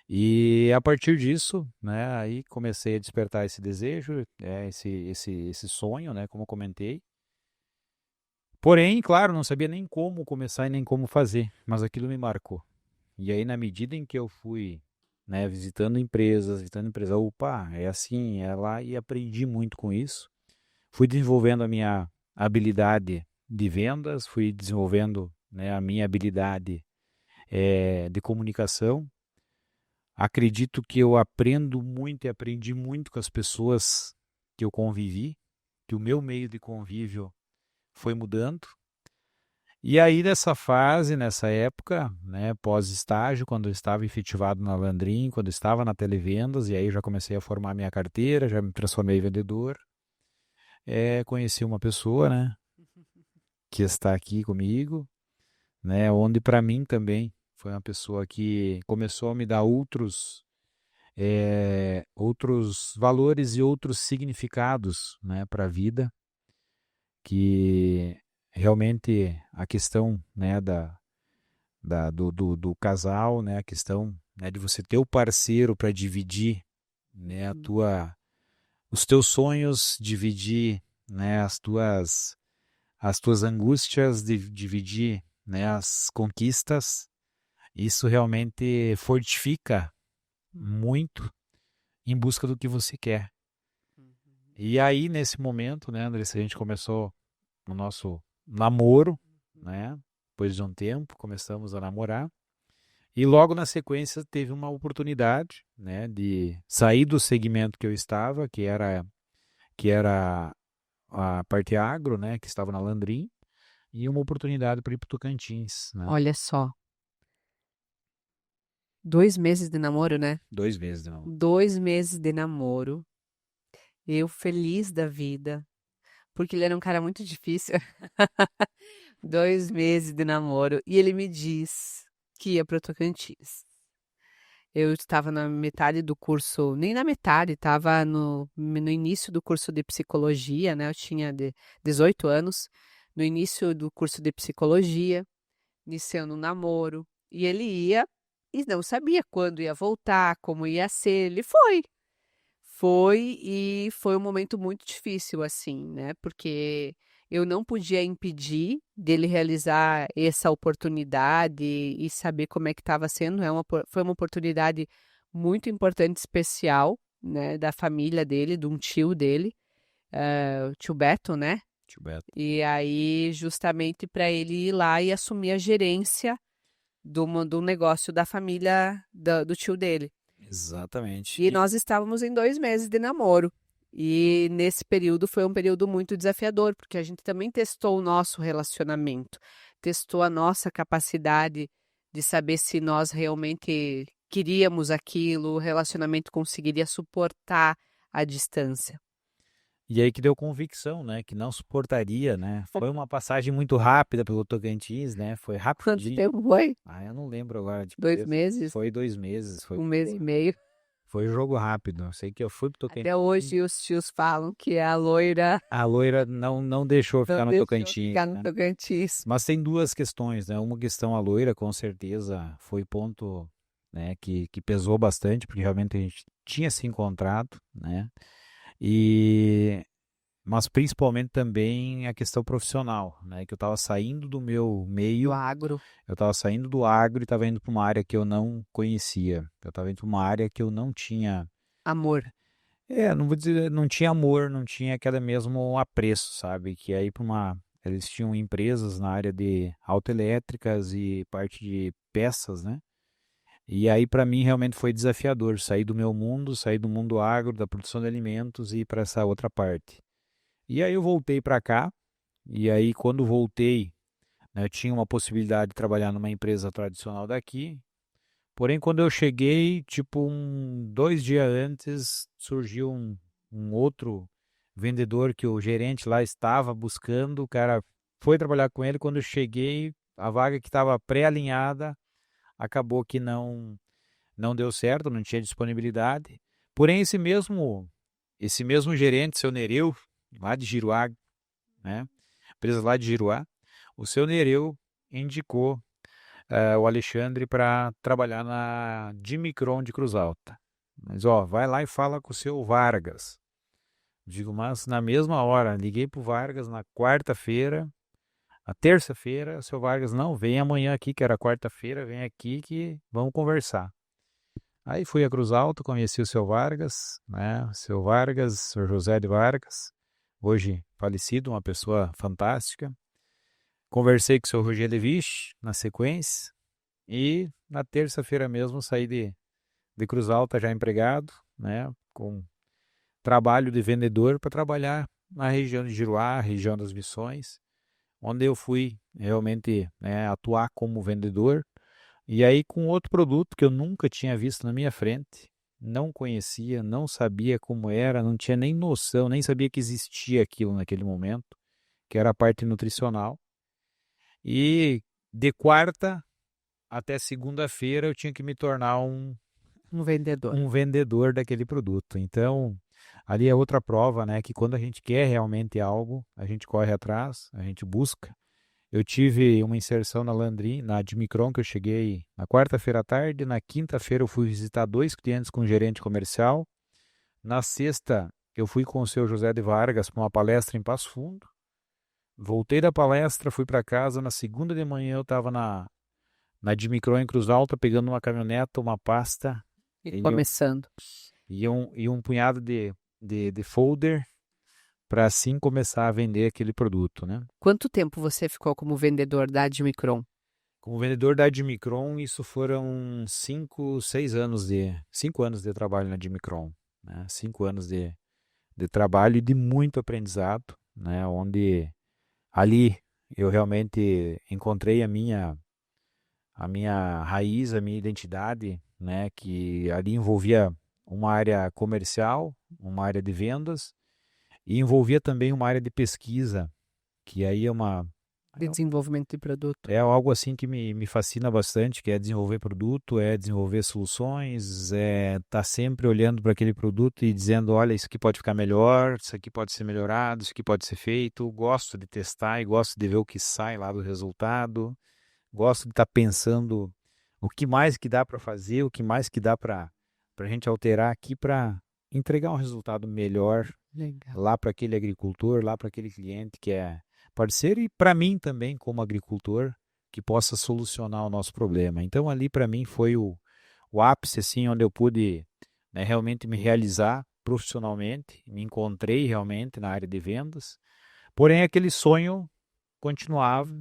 E a partir disso, né, aí comecei a despertar esse desejo, esse sonho, né, como eu comentei. Porém, claro, não sabia nem como começar e nem como fazer, mas aquilo me marcou. E aí, na medida em que eu fui, né, visitando empresas, opa, é assim, é lá, e aprendi muito com isso. Fui desenvolvendo a minha habilidade de vendas, fui desenvolvendo, né, a minha habilidade de comunicação. Acredito que eu aprendo muito e aprendi muito com as pessoas que eu convivi, que o meu meio de convívio foi mudando. E aí, nessa fase, nessa época, né, pós-estágio, quando eu estava efetivado na Landrin, quando eu estava na Televendas, e aí já comecei a formar minha carteira, já me transformei em vendedor, conheci uma pessoa, né, que está aqui comigo, né, onde para mim também foi uma pessoa que começou a me dar outros valores e outros significados, né, para a vida, que realmente a questão, né, do casal, né, a questão, né, de você ter o parceiro para dividir, né, os teus sonhos, dividir, né, as tuas angústias, dividir, né, as conquistas. Isso realmente fortifica muito, em busca do que você quer. E aí, nesse momento, né, Andressa, a gente começou o nosso namoro, né? Depois de um tempo, começamos a namorar. E logo na sequência teve uma oportunidade, né, de sair do segmento que eu estava, que era a parte agro, né, que estava na Landrin, e uma oportunidade para ir para o Tocantins, né? Olha só, 2 meses de namoro, né? 2 meses de namoro. 2 meses de namoro. Eu feliz da vida, porque ele era um cara muito difícil. 2 meses de namoro. E ele me diz que ia para o Tocantins. Eu estava na metade do curso, nem na metade, estava no início do curso de psicologia, né? Eu tinha 18 anos, no início do curso de psicologia, iniciando um namoro. E ele ia e não sabia quando ia voltar, como ia ser. Ele foi. Foi e foi um momento muito difícil, assim, né? Porque eu não podia impedir dele realizar essa oportunidade e saber como é que estava sendo. Foi uma oportunidade muito importante, especial, né? Da família dele, de um tio dele, o tio Beto, né? Tio Beto. E aí, justamente para ele ir lá e assumir a gerência do negócio da família do tio dele. Exatamente. E nós estávamos em 2 meses de namoro. E nesse período foi um período muito desafiador, porque a gente também testou o nosso relacionamento, testou a nossa capacidade de saber se nós realmente queríamos aquilo, o relacionamento conseguiria suportar a distância. E aí que deu convicção, né? Que não suportaria, né? Foi uma passagem muito rápida pelo Tocantins, né? Foi Quanto rapidinho. tempo foi? Eu não lembro agora de 2 meses? Foi 2 meses. Foi 1 mês e meio. Foi jogo rápido. Eu sei que eu fui pro Tocantins. Até hoje os tios falam que a loira A loira não deixou ficar não no deixou Tocantins, ficar no né? Tocantins. Mas tem duas questões, né? Uma questão, a loira, com certeza, foi ponto, né, que pesou bastante, porque realmente a gente tinha se encontrado, né? Mas principalmente também a questão profissional, né? Que eu estava saindo do meu Do meio, agro. eu estava saindo do agro e estava indo para uma área que eu não conhecia. Eu estava indo para uma área que eu não tinha. Amor. Não vou dizer, não tinha amor, não tinha aquele mesmo apreço, sabe? Que aí para uma. Eles tinham empresas na área de autoelétricas e parte de peças, né? E aí para mim realmente foi desafiador sair do meu mundo, sair do mundo agro, da produção de alimentos e ir para essa outra parte. E aí eu voltei para cá, e aí quando voltei, né, eu tinha uma possibilidade de trabalhar numa empresa tradicional daqui. Porém, quando eu cheguei, tipo, 2 dias antes, surgiu um outro vendedor que o gerente lá estava buscando. O cara foi trabalhar com ele. Quando eu cheguei, a vaga que estava pré-alinhada acabou que não deu certo, não tinha disponibilidade. Porém, esse mesmo gerente, seu Nereu, lá de Giruá, né? Empresa lá de Giruá, o seu Nereu indicou o Alexandre para trabalhar na Dimicron de Cruz Alta. Mas, ó, vai lá e fala com o seu Vargas. Digo, mas na mesma hora, liguei pro Vargas na quarta-feira, a terça-feira, o seu Vargas, não, vem amanhã aqui, que era quarta-feira, vem aqui que vamos conversar. Aí fui a Cruz Alta, conheci o seu Vargas, né? O seu Vargas, o seu José de Vargas, hoje falecido, uma pessoa fantástica. Conversei com o seu Roger Levich na sequência. E na terça-feira mesmo saí de Cruz Alta já empregado, né, com trabalho de vendedor para trabalhar na região de Giruá, região das Missões, onde eu fui realmente, né, atuar como vendedor. E aí com outro produto que eu nunca tinha visto na minha frente, não conhecia, não sabia como era, não tinha nem noção, nem sabia que existia aquilo naquele momento, que era a parte nutricional. E de quarta até segunda-feira eu tinha que me tornar Um vendedor. um vendedor daquele produto. Então, ali é outra prova, né, que quando a gente quer realmente algo, a gente corre atrás, a gente busca. Eu tive uma inserção na Landry, na Admicron, que eu cheguei na quarta-feira à tarde. Na quinta-feira eu fui visitar 2 clientes com o gerente comercial. Na sexta eu fui com o seu José de Vargas para uma palestra em Passo Fundo. Voltei da palestra, fui para casa. Na segunda de manhã eu estava na Admicron em Cruz Alta, pegando uma caminhoneta, uma pasta. E começando. e um punhado de folder para assim começar a vender aquele produto, né? Quanto tempo você ficou como vendedor da Admicron? Como vendedor da Admicron, isso foram 5 anos de trabalho na Admicron, né? 5 anos de trabalho e de muito aprendizado, né? Onde ali eu realmente encontrei a minha raiz, a minha identidade, né? Que ali envolvia uma área comercial, uma área de vendas e envolvia também uma área de pesquisa, que aí De desenvolvimento de produto. é algo assim que me fascina bastante, que é desenvolver produto, é desenvolver soluções, é estar sempre olhando para aquele produto e dizendo, olha, isso aqui pode ficar melhor, isso aqui pode ser melhorado, isso aqui pode ser feito. Gosto de testar e gosto de ver o que sai lá do resultado. Gosto de estar pensando o que mais que dá para fazer, o que mais que dá para a gente alterar aqui para entregar um resultado melhor Legal. lá para aquele agricultor, lá para aquele cliente que é parceiro e para mim também como agricultor que possa solucionar o nosso problema. Então ali para mim foi o ápice assim onde eu pude, né, realmente me realizar profissionalmente, me encontrei realmente na área de vendas. Porém aquele sonho continuava,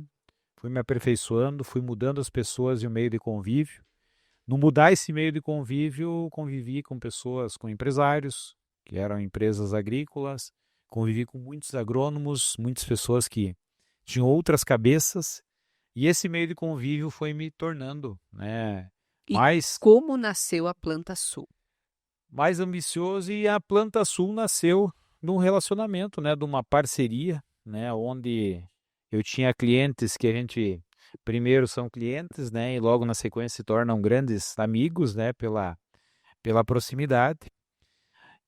fui me aperfeiçoando, fui mudando as pessoas e o meio de convívio. No mudar esse meio de convívio, convivi com pessoas, com empresários, que eram empresas agrícolas, convivi com muitos agrônomos, muitas pessoas que tinham outras cabeças, e esse meio de convívio foi me tornando, né, E mais, como nasceu a Planta Sul? mais ambicioso, e a Planta Sul nasceu num relacionamento, né, de uma parceria, né, onde eu tinha clientes que a gente primeiro são clientes, né, e logo na sequência se tornam grandes amigos, né, pela proximidade.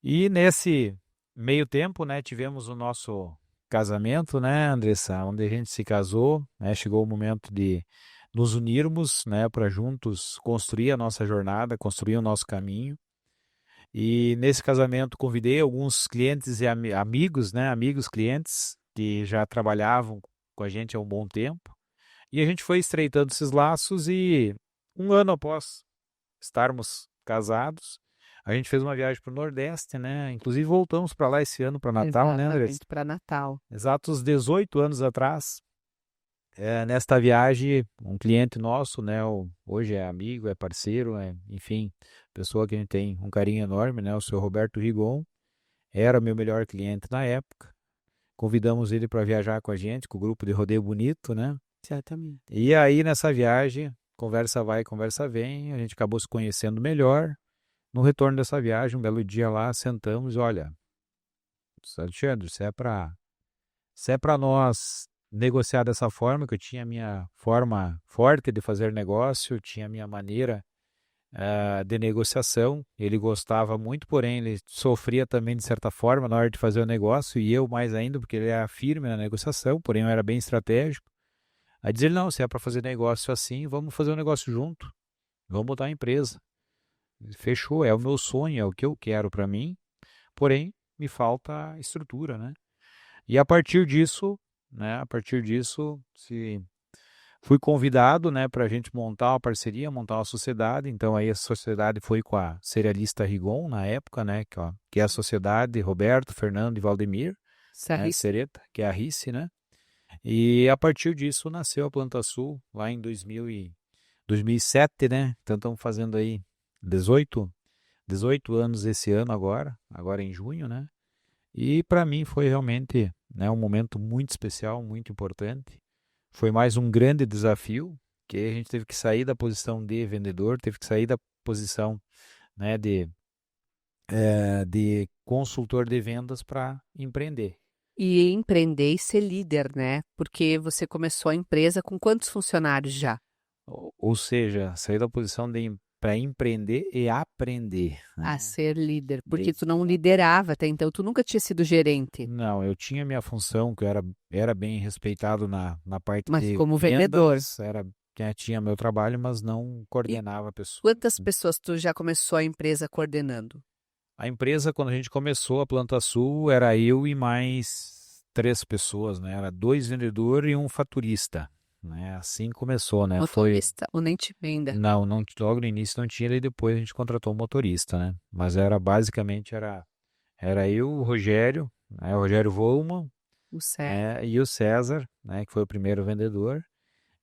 E nesse meio tempo, né, tivemos o nosso casamento, né, Andressa, onde a gente se casou, né, chegou o momento de nos unirmos, né, para juntos construir a nossa jornada, construir o nosso caminho. E nesse casamento convidei alguns clientes e amigos, né, amigos clientes que já trabalhavam com a gente há um bom tempo. E a gente foi estreitando esses laços e um ano após estarmos casados, a gente fez uma viagem para o Nordeste, né? Inclusive voltamos para lá esse ano, para Natal, né, Andressa? Exatamente, para Natal. Exatos 18 anos atrás, nesta viagem, um cliente nosso, né? Hoje é amigo, é parceiro, enfim, pessoa que a gente tem um carinho enorme, né? O senhor Roberto Rigon, era meu melhor cliente na época. Convidamos ele para viajar com a gente, com o grupo de Rodeio Bonito, né? Exatamente. E aí, nessa viagem, conversa vai, conversa vem, a gente acabou se conhecendo melhor. No retorno dessa viagem, um belo dia lá, sentamos e olha, Alexandre, se é para nós negociar dessa forma, que eu tinha a minha forma forte de fazer negócio, tinha a minha maneira de negociação, ele gostava muito, porém ele sofria também de certa forma na hora de fazer o negócio, e eu mais ainda, porque ele era firme na negociação, porém eu era bem estratégico. Aí diz ele, não, se é para fazer negócio assim, vamos fazer um negócio junto, vamos botar a empresa. Fechou, é o meu sonho, é o que eu quero para mim, porém me falta estrutura, né? E a partir disso, fui convidado, né, para a gente montar uma parceria, montar uma sociedade. Então aí a sociedade foi com a Cerealista Rigon na época, né, que é a sociedade Roberto, Fernando e Valdemir, né, Sereta, que é a RICE, né? E a partir disso nasceu a Planta Sul lá em 2007, né? Então estamos fazendo aí 18 anos esse ano agora em junho, né? E para mim foi realmente, né, um momento muito especial, muito importante. Foi mais um grande desafio, que a gente teve que sair da posição de vendedor, teve que sair da posição, né, de consultor de vendas para empreender. E empreender e ser líder, né? Porque você começou a empresa com quantos funcionários já? Ou seja, sair da posição para empreender e aprender, A né? ser líder, porque tu não liderava até então, tu nunca tinha sido gerente. Não, eu tinha minha função, que eu era bem respeitado na parte Mas de como vendedor. vendas, tinha meu trabalho, mas não coordenava a pessoa. Quantas pessoas tu já começou a empresa coordenando? A empresa, quando a gente começou a Planta Sul, era eu e mais 3 pessoas, né? Era 2 vendedores e um faturista, né? Assim começou, né? Motorista ou nem te venda. Não, logo no início não tinha, e depois a gente contratou um motorista, né? Mas era basicamente era eu, o Rogério, né? O Rogério Volman, O Cé. né? E o César, né? Que foi o primeiro vendedor,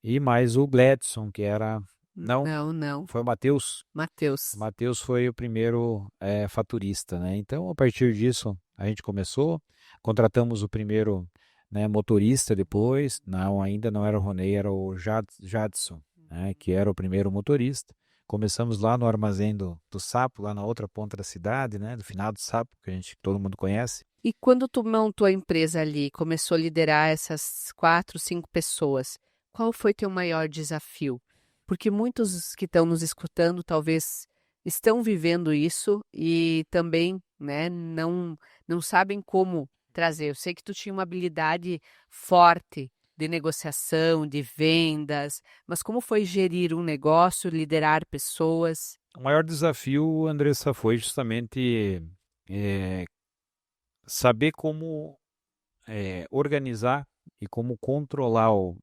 e mais o Gladson, que era, não, Não. foi o Matheus. O Matheus. Matheus foi o primeiro faturista, né? Então, a partir disso, a gente começou, contratamos o primeiro, né, motorista depois, não, ainda não era o Ronei, era o Jadson, né, que era o primeiro motorista. Começamos lá no armazém do Sapo, lá na outra ponta da cidade, né, do finado Sapo, que todo mundo conhece. E quando tu montou a empresa ali, começou a liderar essas 4, 5 pessoas, qual foi teu maior desafio? Porque muitos que estão nos escutando talvez estão vivendo isso e também, né, não sabem como trazer. Eu sei que tu tinha uma habilidade forte de negociação, de vendas, mas como foi gerir um negócio, liderar pessoas? O maior desafio, Andressa, foi justamente eh, saber como organizar e como controlar o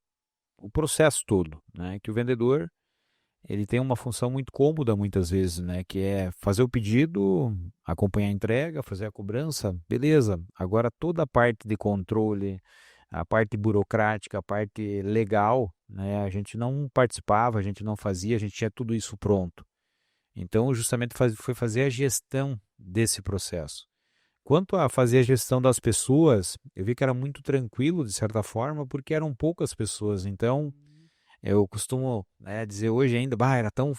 processo todo, né? Que o vendedor ele tem uma função muito cômoda muitas vezes, né? Que é fazer o pedido, acompanhar a entrega, fazer a cobrança, beleza. Agora toda a parte de controle, a parte burocrática, a parte legal, né? A gente não participava, a gente não fazia, a gente tinha tudo isso pronto. Então, justamente foi fazer a gestão desse processo. Quanto a fazer a gestão das pessoas, eu vi que era muito tranquilo, de certa forma, porque eram poucas pessoas. Então, eu costumo, né, dizer hoje ainda, bah, era tão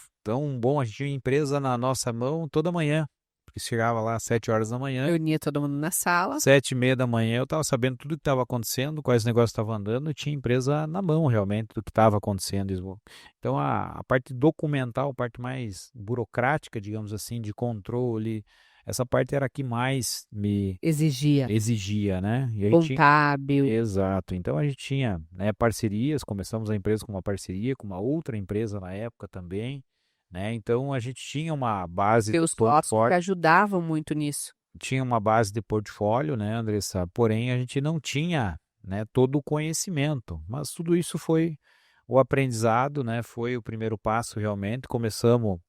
bom, a gente tinha uma empresa na nossa mão toda manhã, porque chegava lá às 7 horas da manhã, Reunia todo mundo na sala. 7:30 da manhã eu estava sabendo tudo o que estava acontecendo, quais negócios estavam andando, e tinha empresa na mão realmente do que estava acontecendo. Então a parte documental, a parte mais burocrática, digamos assim, de controle, essa parte era a que mais me Exigia. exigia, né? E aí Contábil. exato. Então a gente tinha, né, parcerias, começamos a empresa com uma parceria com uma outra empresa na época também, né? Então a gente tinha uma base de Teus sócios te portfólio, ajudavam muito nisso. tinha uma base de portfólio, né, Andressa? Porém a gente não tinha, né, todo o conhecimento, mas tudo isso foi o aprendizado, né? Foi o primeiro passo realmente. Começamos,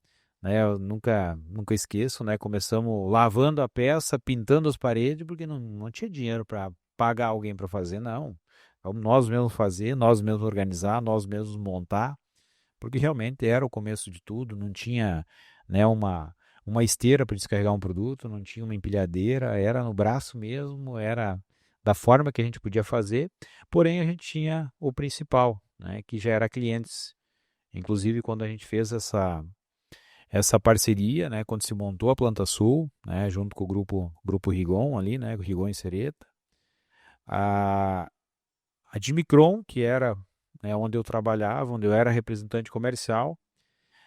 né? Eu nunca esqueço, né? Começamos lavando a peça, pintando as paredes, porque não tinha dinheiro para pagar alguém para fazer, não. Vamos nós mesmos fazer, nós mesmos organizar, nós mesmos montar, porque realmente era o começo de tudo. Não tinha, né? Uma esteira para descarregar um produto, não tinha uma empilhadeira, era no braço mesmo, era da forma que a gente podia fazer. Porém a gente tinha o principal, né? Que já era clientes. Inclusive quando a gente fez essa parceria, né, quando se montou a Planta Sul, né, junto com o grupo Rigon ali, né, o Rigon e Sereta, a, a Dimicron, que era, né, onde eu trabalhava, onde eu era representante comercial,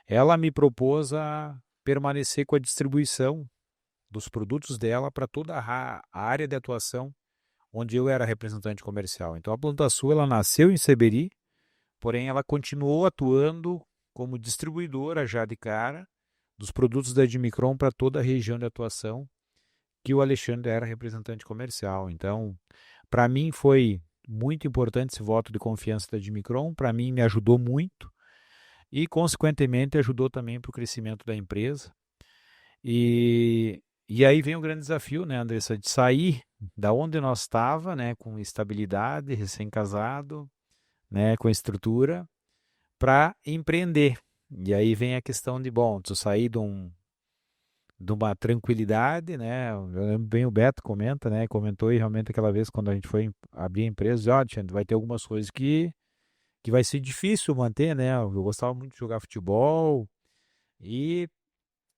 ela me propôs a permanecer com a distribuição dos produtos dela para toda a área de atuação onde eu era representante comercial. Então a Planta Sul ela nasceu em Seberi, porém ela continuou atuando como distribuidora já de cara dos produtos da Dimicron para toda a região de atuação, que o Alexandre era representante comercial. Então, para mim foi muito importante esse voto de confiança da Dimicron, para mim me ajudou muito e, consequentemente, ajudou também para o crescimento da empresa. E aí vem o grande desafio, né, Andressa, de sair da onde nós estava, né, com estabilidade, recém-casado, né, com estrutura, para empreender. E aí vem a questão de, bom, tu sair de uma tranquilidade, né? Eu lembro bem o Beto comenta, né? Comentou e realmente aquela vez quando a gente foi abrir a empresa, ó, Alexandre, vai ter algumas coisas que vai ser difícil manter, né? Eu gostava muito de jogar futebol e,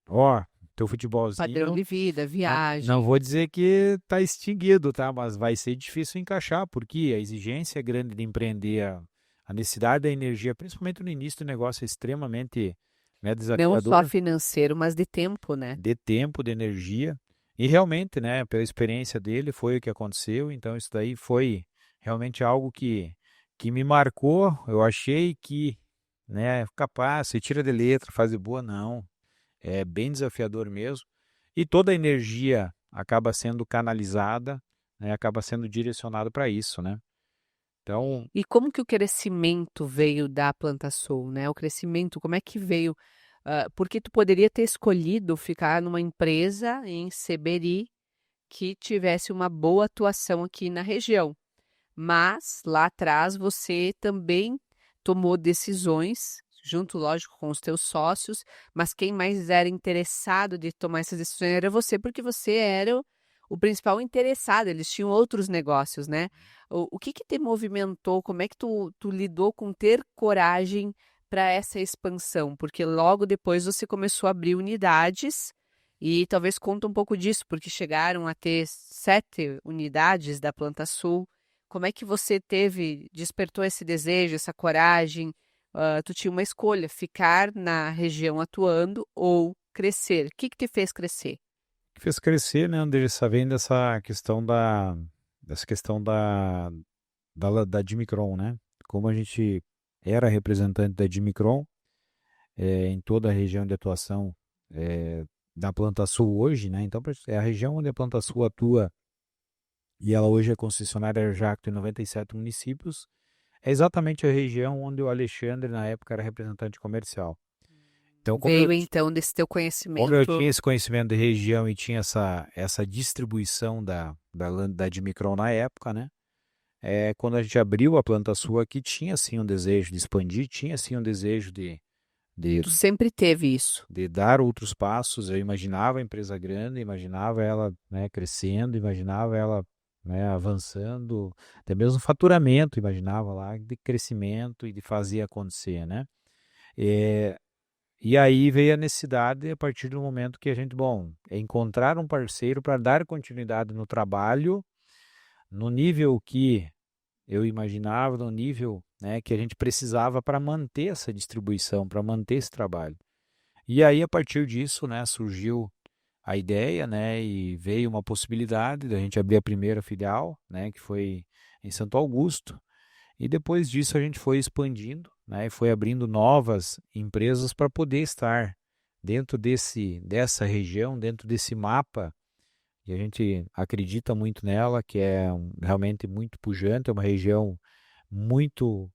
ó, teu futebolzinho Padrão de vida, não viagem. vou dizer que está extinguido, tá? Mas vai ser difícil encaixar, porque a exigência grande de empreender, a necessidade da energia, principalmente no início do negócio, é extremamente, né, Não só desafiador, financeiro, mas de tempo, né? de tempo, de energia. E realmente, né, pela experiência dele, foi o que aconteceu. Então, isso daí foi realmente algo que me marcou. Eu achei que, né, capaz, se tira de letra, faz de boa, não. É bem desafiador mesmo. E toda a energia acaba sendo canalizada, né, acaba sendo direcionada para isso, né? Então, E como que o crescimento veio da PlantaSul, né? O crescimento, como é que veio? Porque tu poderia ter escolhido ficar numa empresa em Seberi que tivesse uma boa atuação aqui na região. Mas lá atrás você também tomou decisões, junto, lógico, com os teus sócios, mas quem mais era interessado de tomar essas decisões era você, porque você era o principal interessado, eles tinham outros negócios, né? O que que te movimentou? Como é que tu lidou com ter coragem para essa expansão? Porque logo depois você começou a abrir unidades e talvez conta um pouco disso, porque chegaram a ter 7 unidades da PlantaSul. Como é que você despertou esse desejo, essa coragem? Tu tinha uma escolha, ficar na região atuando ou crescer. O que que te fez crescer? que fez crescer, né, Andressa, vem dessa questão da Dimicron, né? Como a gente era representante da Dimicron em toda a região de atuação da PlantaSul hoje, né? Então, é a região onde a PlantaSul atua e ela hoje é concessionária Jacto em 97 municípios. É exatamente a região onde o Alexandre, na época, era representante comercial. Então, Veio então desse teu como eu conhecimento. tinha esse conhecimento de região e tinha essa distribuição da Dimicron na época, né? Quando a gente abriu a Planta Sul aqui, tinha sim um desejo de expandir, tinha sim um desejo de, Tu sempre teve isso. de dar outros passos. Eu imaginava a empresa grande, imaginava ela, né, crescendo, imaginava ela, né, avançando, até mesmo faturamento, imaginava lá de crescimento e de fazer acontecer, né? É, e aí veio a necessidade a partir do momento que a gente, bom, é encontrar um parceiro para dar continuidade no trabalho, no nível que eu imaginava, no nível, né, que a gente precisava para manter essa distribuição, para manter esse trabalho. E aí, a partir disso, né, surgiu a ideia, né, e veio uma possibilidade da gente abrir a primeira filial, né, que foi em Santo Augusto. E depois disso a gente foi expandindo, né, e foi abrindo novas empresas para poder estar dentro dessa região, dentro desse mapa. E a gente acredita muito nela, que é realmente muito pujante, é uma região muito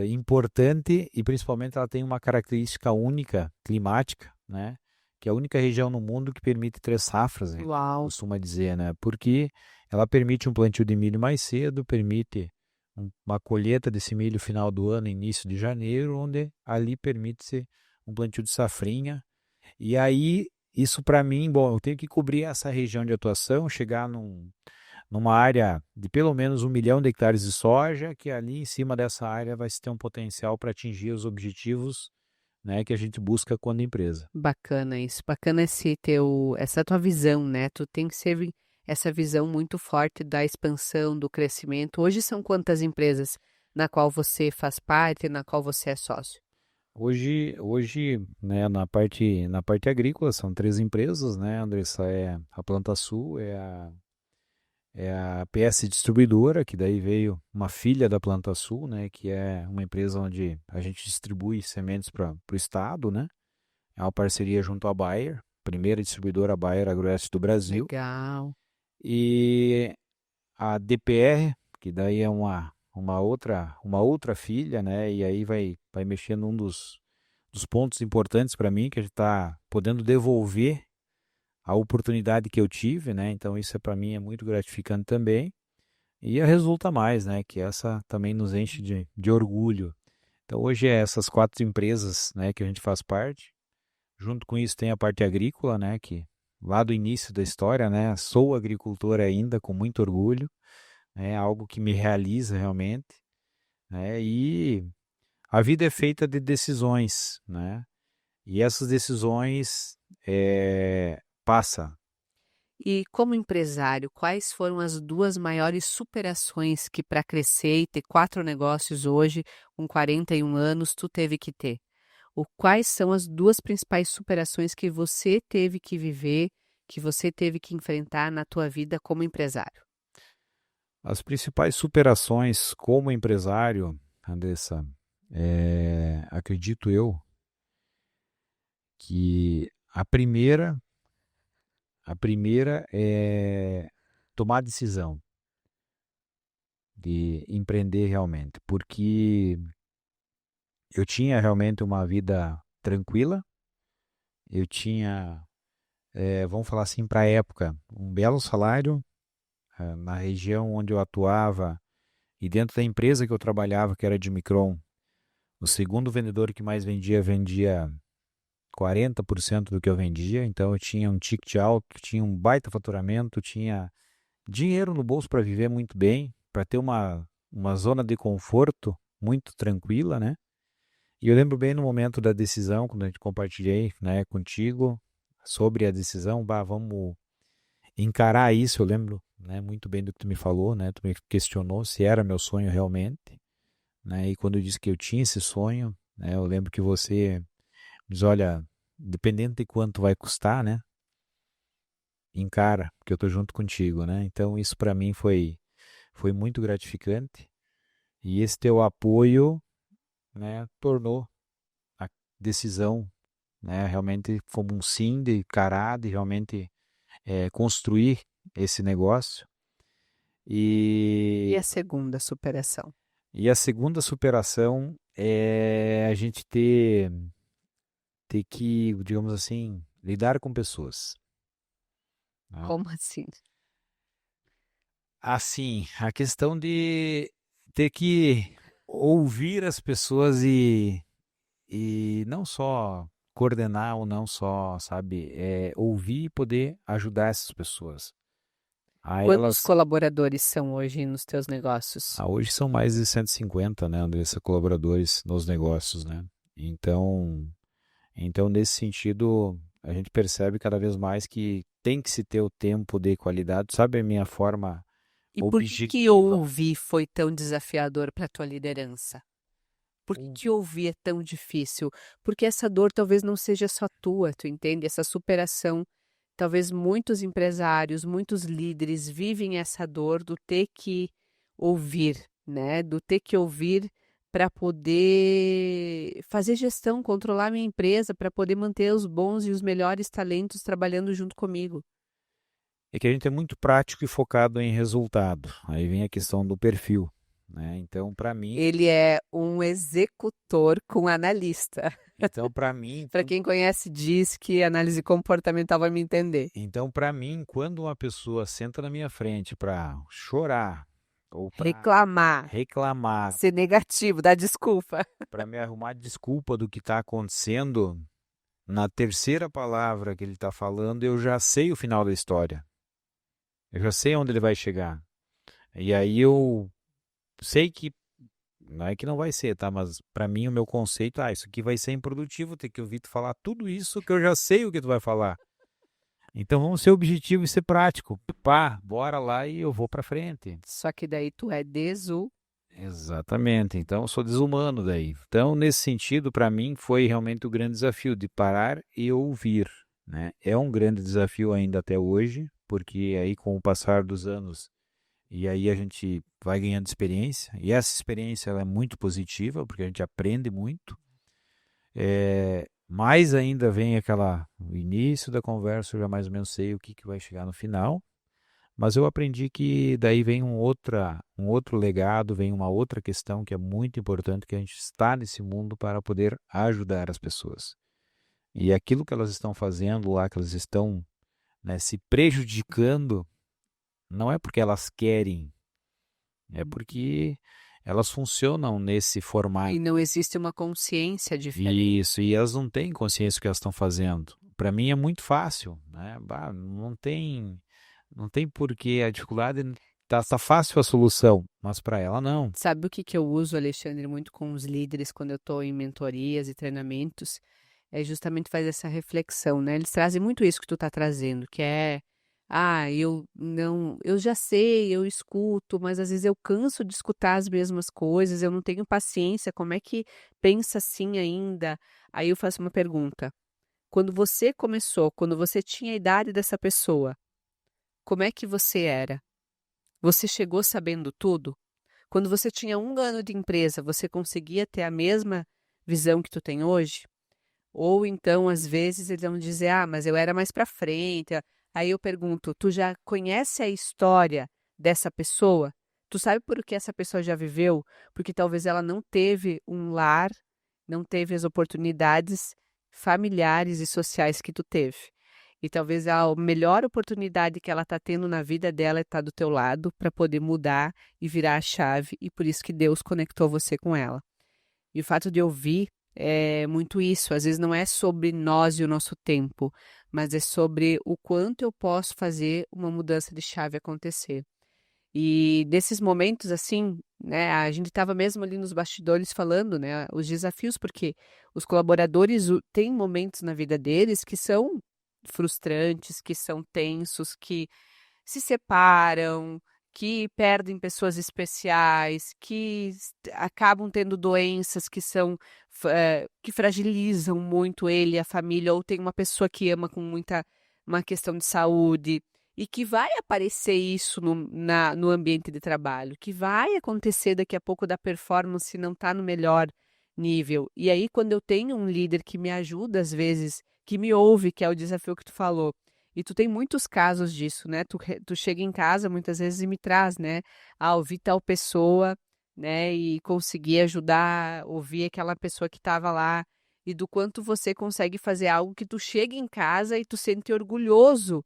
importante e principalmente ela tem uma característica única climática, né? Que é a única região no mundo que permite 3 safras, a gente Uau. costuma dizer, né? Porque ela permite um plantio de milho mais cedo, permite uma colheita desse milho final do ano, início de janeiro, onde ali permite-se um plantio de safrinha. E aí, isso para mim, bom, eu tenho que cobrir essa região de atuação, chegar numa área de pelo menos 1 milhão de hectares de soja, que ali em cima dessa área vai se ter um potencial para atingir os objetivos, né, que a gente busca quando empresa. Bacana isso, bacana essa tua visão, né? Tu tem que ser essa visão muito forte da expansão, do crescimento. Hoje são quantas empresas na qual você faz parte, na qual você é sócio? Hoje, né, na parte agrícola são 3 empresas, né, Andressa? É a Planta Sul, é a PS Distribuidora, que daí veio uma filha da Planta Sul, né, que é uma empresa onde a gente distribui sementes para o estado, né? É uma parceria junto à Bayer, primeira distribuidora Bayer Agroeste do Brasil, Legal. e a DPR, que daí é uma outra filha, né? E aí vai mexer num dos pontos importantes para mim, que a gente está podendo devolver a oportunidade que eu tive, né? Então isso para mim é muito gratificante também. E a Resulta Mais, né? Que essa também nos enche de orgulho. Então hoje é essas 4 empresas, né, que a gente faz parte. Junto com isso tem a parte agrícola, né, que lá do início da história, né, sou agricultor ainda com muito orgulho, é algo que me realiza realmente, né, e a vida é feita de decisões, né, e essas decisões passa. E como empresário, quais foram as 2 maiores superações que para crescer e ter 4 negócios hoje, com 41 anos, tu teve que ter? Quais são as 2 principais superações que você teve que viver, que você teve que enfrentar na tua vida como empresário? As principais superações como empresário, Andressa, acredito eu que a primeira é tomar decisão. de empreender realmente, porque eu tinha realmente uma vida tranquila, eu tinha, vamos falar assim, para a época, um belo salário, na região onde eu atuava e dentro da empresa que eu trabalhava, que era de Micron, o segundo vendedor que mais vendia 40% do que eu vendia, então eu tinha um ticket alto, tinha um baita faturamento, tinha dinheiro no bolso para viver muito bem, para ter uma zona de conforto muito tranquila, né? E eu lembro bem no momento da decisão, quando a gente compartilhei, né, contigo sobre a decisão, bah, vamos encarar isso. Eu lembro, né, muito bem do que tu me falou, né? Tu me questionou se era meu sonho realmente, né? E quando eu disse que eu tinha esse sonho, né, eu lembro que você diz, olha, dependendo de quanto vai custar, né? Encara, porque eu tô junto contigo, né? Então isso para mim foi muito gratificante e esse teu apoio, né, tornou a decisão, né, realmente como um sim de encarar, de realmente construir esse negócio. E E, a segunda superação? e a segunda superação é a gente ter que, digamos assim, lidar com pessoas, né? Como assim? Assim, a questão de ter que ouvir as pessoas e não só coordenar ou não só, sabe, ouvir e poder ajudar essas pessoas. A Quantos elas, colaboradores são hoje nos teus negócios? hoje são mais de 150, né, Andressa, colaboradores nos negócios, né? Então, nesse sentido, a gente percebe cada vez mais que tem que se ter o tempo de qualidade, sabe a minha forma E por que objetiva? ouvir foi tão desafiador para a tua liderança? Por que ouvir é tão difícil? Porque essa dor talvez não seja só tua, tu entende? Essa superação, talvez muitos empresários, muitos líderes vivem essa dor do ter que ouvir, né? Do ter que ouvir para poder fazer gestão, controlar minha empresa, para poder manter os bons e os melhores talentos trabalhando junto comigo. É que a gente é muito prático e focado em resultado. Aí vem a questão do perfil, né? Ele é um executor com analista. Para mim, Para quem conhece, diz que análise comportamental vai me entender. quando uma pessoa senta na minha frente para chorar ou para Reclamar, reclamar, ser negativo, dar desculpa. para me arrumar desculpa do que está acontecendo, na terceira palavra que ele está falando, eu já sei o final da história. Eu já sei onde ele vai chegar. E aí eu sei que não é que não vai ser, tá? Mas para mim o meu conceito, isso aqui vai ser improdutivo, ter que ouvir tu falar tudo isso que eu já sei o que tu vai falar. Então vamos ser objetivo e ser prático. Pá, bora lá e eu vou para frente. Só que daí tu é desu. Exatamente. Então eu sou desumano daí. Então nesse sentido, para mim foi realmente o grande desafio de parar e ouvir, né? É um grande desafio ainda até hoje, porque aí com o passar dos anos e aí a gente vai ganhando experiência, e essa experiência ela é muito positiva, porque a gente aprende muito. Mais ainda vem o início da conversa, eu já mais ou menos sei o que vai chegar no final, mas eu aprendi que daí vem um outro legado, vem uma outra questão que é muito importante, que a gente está nesse mundo para poder ajudar as pessoas. E aquilo que elas estão fazendo lá, que elas estão, né, se prejudicando, não é porque elas querem, é porque elas funcionam nesse E formato. não existe uma consciência diferente. Isso, e elas não têm consciência do que elas estão fazendo. Para mim é muito fácil, né? Bah, não tem porquê. A dificuldade tá fácil a solução, mas para ela não. Sabe o que que eu uso, Alexandre, muito com os líderes quando eu estou em mentorias e treinamentos? É justamente fazer essa reflexão, né? Eles trazem muito isso que tu tá trazendo, que é, eu não, eu já sei, eu escuto, mas às vezes eu canso de escutar as mesmas coisas, eu não tenho paciência, como é que pensa assim ainda? Aí eu faço uma pergunta. Quando você começou, quando você tinha a idade dessa pessoa, como é que você era? Você chegou sabendo tudo? Quando você tinha 1 ano de empresa, você conseguia ter a mesma visão que tu tem hoje? Ou então, às vezes, eles vão dizer, mas eu era mais para frente. Aí eu pergunto, tu já conhece a história dessa pessoa? Tu sabe por que essa pessoa já viveu? Porque talvez ela não teve um lar, não teve as oportunidades familiares e sociais que tu teve. E talvez a melhor oportunidade que ela está tendo na vida dela é estar do teu lado para poder mudar e virar a chave, e por isso que Deus conectou você com ela. E o fato de ouvir é muito isso. Às vezes não é sobre nós e o nosso tempo, mas é sobre o quanto eu posso fazer uma mudança de chave acontecer. E desses momentos, assim, né, a gente estava mesmo ali nos bastidores falando, né, os desafios, porque os colaboradores têm momentos na vida deles que são frustrantes, que são tensos, que se separam, que perdem pessoas especiais, que acabam tendo doenças que são que fragilizam muito ele, a família, ou tem uma pessoa que ama com muita uma questão de saúde. E que vai aparecer isso no ambiente de trabalho, que vai acontecer daqui a pouco da performance não está no melhor nível. E aí, quando eu tenho um líder que me ajuda, às vezes, que me ouve, que é o desafio que tu falou, e tu tem muitos casos disso, né? Tu chega em casa muitas vezes e me traz, né? Ah, ouvir tal pessoa, né? E conseguir ajudar, ouvir aquela pessoa que estava lá. E do quanto você consegue fazer algo que tu chega em casa e tu sente orgulhoso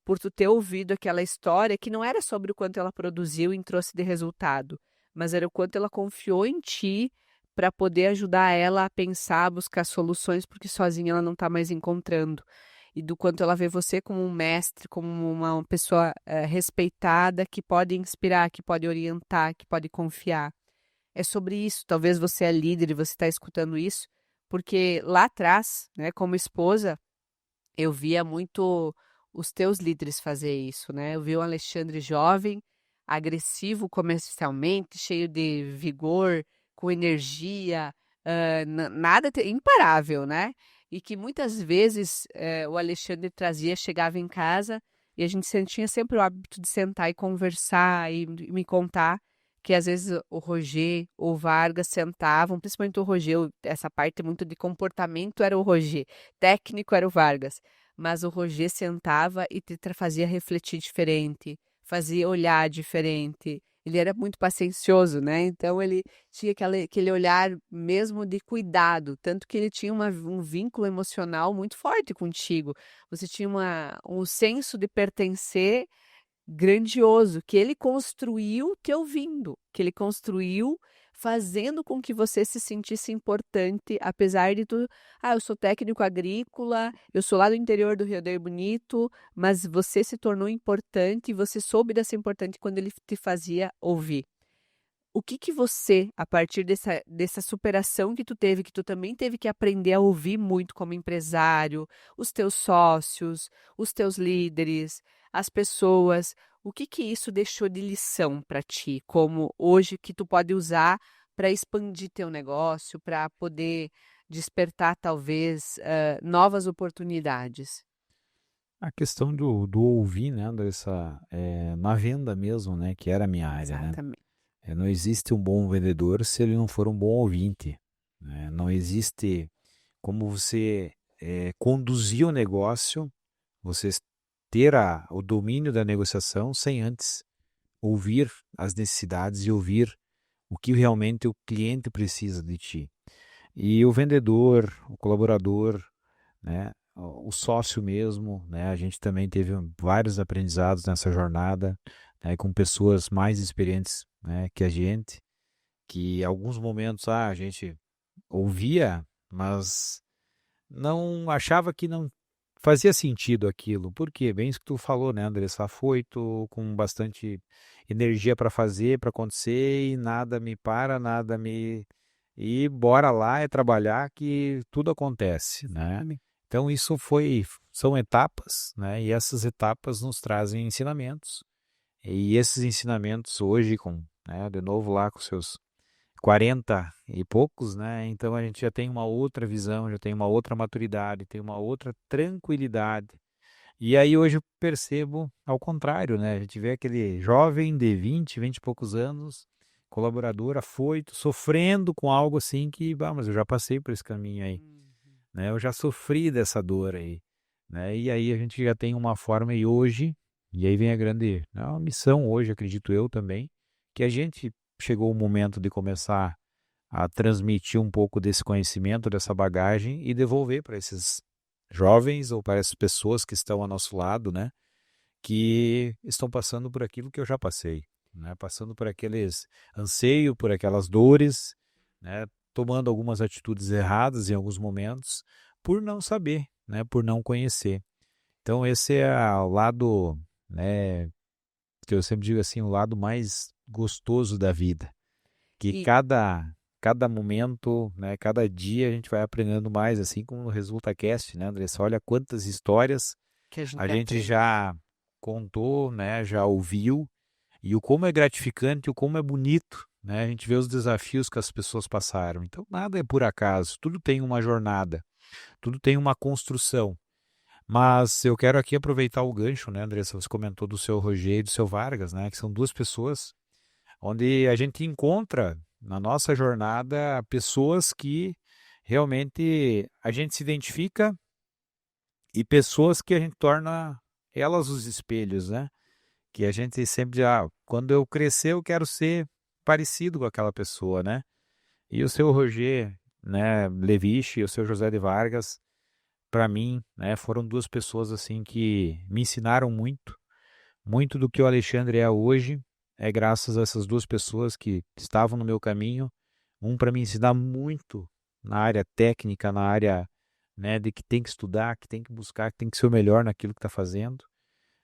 por tu ter ouvido aquela história que não era sobre o quanto ela produziu e trouxe de resultado, mas era o quanto ela confiou em ti para poder ajudar ela a pensar, a buscar soluções, porque sozinha ela não está mais encontrando. E do quanto ela vê você como um mestre, como uma pessoa respeitada, que pode inspirar, que pode orientar, que pode confiar. É sobre isso. Talvez você é líder e você está escutando isso, porque lá atrás, né, como esposa, eu via muito os teus líderes fazer isso, né? Eu vi o Alexandre jovem, agressivo comercialmente, cheio de vigor, com energia, imparável, né? E que muitas vezes o Alexandre trazia, chegava em casa e a gente tinha sempre o hábito de sentar e conversar e me contar que às vezes o Roger ou o Vargas sentavam, principalmente o Roger, essa parte muito de comportamento era o Roger, técnico era o Vargas, mas o Roger sentava e te fazia refletir diferente, fazia olhar diferente. Ele era muito paciencioso, né? Então ele tinha aquele olhar mesmo de cuidado, tanto que ele tinha um vínculo emocional muito forte contigo. Você tinha um senso de pertencer grandioso que ele construiu te ouvindo, que ele construiu fazendo com que você se sentisse importante, apesar de tu, eu sou técnico agrícola, eu sou lá do interior do Rio de Bonito, mas você se tornou importante e você soube dessa importância quando ele te fazia ouvir. O que que você, a partir dessa superação que tu teve, que tu também teve que aprender a ouvir muito como empresário, os teus sócios, os teus líderes, as pessoas, o que que isso deixou de lição para ti, como hoje que tu pode usar para expandir teu negócio, para poder despertar talvez novas oportunidades? A questão do ouvir, né, Andressa, na venda mesmo, né, que era a minha área, né? Exatamente. Não existe um bom vendedor se ele não for um bom ouvinte, né? Não existe como você conduzir o negócio, você ter o domínio da negociação sem antes ouvir as necessidades e ouvir o que realmente o cliente precisa de ti. E o vendedor, o colaborador, né, o sócio mesmo, né, a gente também teve vários aprendizados nessa jornada, né, com pessoas mais experientes, né, que a gente, que em alguns momentos a gente ouvia, mas não achava que não fazia sentido aquilo. Por quê? Bem isso que tu falou, né, Andressa? Afoito, com bastante energia para fazer, para acontecer, e nada me para, nada me. E bora lá, é trabalhar que tudo acontece, né? Então isso são etapas, né? E essas etapas nos trazem ensinamentos. E esses ensinamentos hoje, né, de novo lá com seus 40 e poucos, né? Então a gente já tem uma outra visão, já tem uma outra maturidade, tem uma outra tranquilidade. E aí hoje eu percebo ao contrário, né? A gente vê aquele jovem de 20 e poucos anos, colaborador, afoito, sofrendo com algo assim que, mas eu já passei por esse caminho aí, né? Eu já sofri dessa dor aí, né? E aí a gente já tem uma forma e hoje, e aí vem a grande, uma missão hoje, acredito eu também, que a gente chegou o momento de começar a transmitir um pouco desse conhecimento, dessa bagagem e devolver para esses jovens ou para essas pessoas que estão ao nosso lado, né? Que estão passando por aquilo que eu já passei, né? Passando por aqueles anseio, por aquelas dores, né? Tomando algumas atitudes erradas em alguns momentos, por não saber, né? Por não conhecer. Então esse é o lado, né? Que eu sempre digo assim, o lado mais gostoso da vida, que E cada momento, né? Cada dia a gente vai aprendendo mais, assim como no ResultaCast, né, Andressa? Olha quantas histórias que a a gente gente aprende. já contou, né, já ouviu, e o como é gratificante, o como é bonito, né, a gente vê os desafios que as pessoas passaram. Então, nada é por acaso, tudo tem uma jornada, tudo tem uma construção. Mas eu quero aqui aproveitar o gancho, né, Andressa, você comentou do seu Roger e do seu Vargas, né, que são duas pessoas onde a gente encontra na nossa jornada pessoas que realmente a gente se identifica e pessoas que a gente torna elas os espelhos, né? Que a gente sempre, quando eu crescer, eu quero ser parecido com aquela pessoa, né? E o seu Roger, né, Leviche e o seu José de Vargas, para mim, né, foram duas pessoas assim que me ensinaram muito, muito do que o Alexandre é hoje, é graças a essas duas pessoas que estavam no meu caminho, um para me ensinar muito na área técnica, na área, né, de que tem que estudar, que tem que buscar, que tem que ser o melhor naquilo que está fazendo.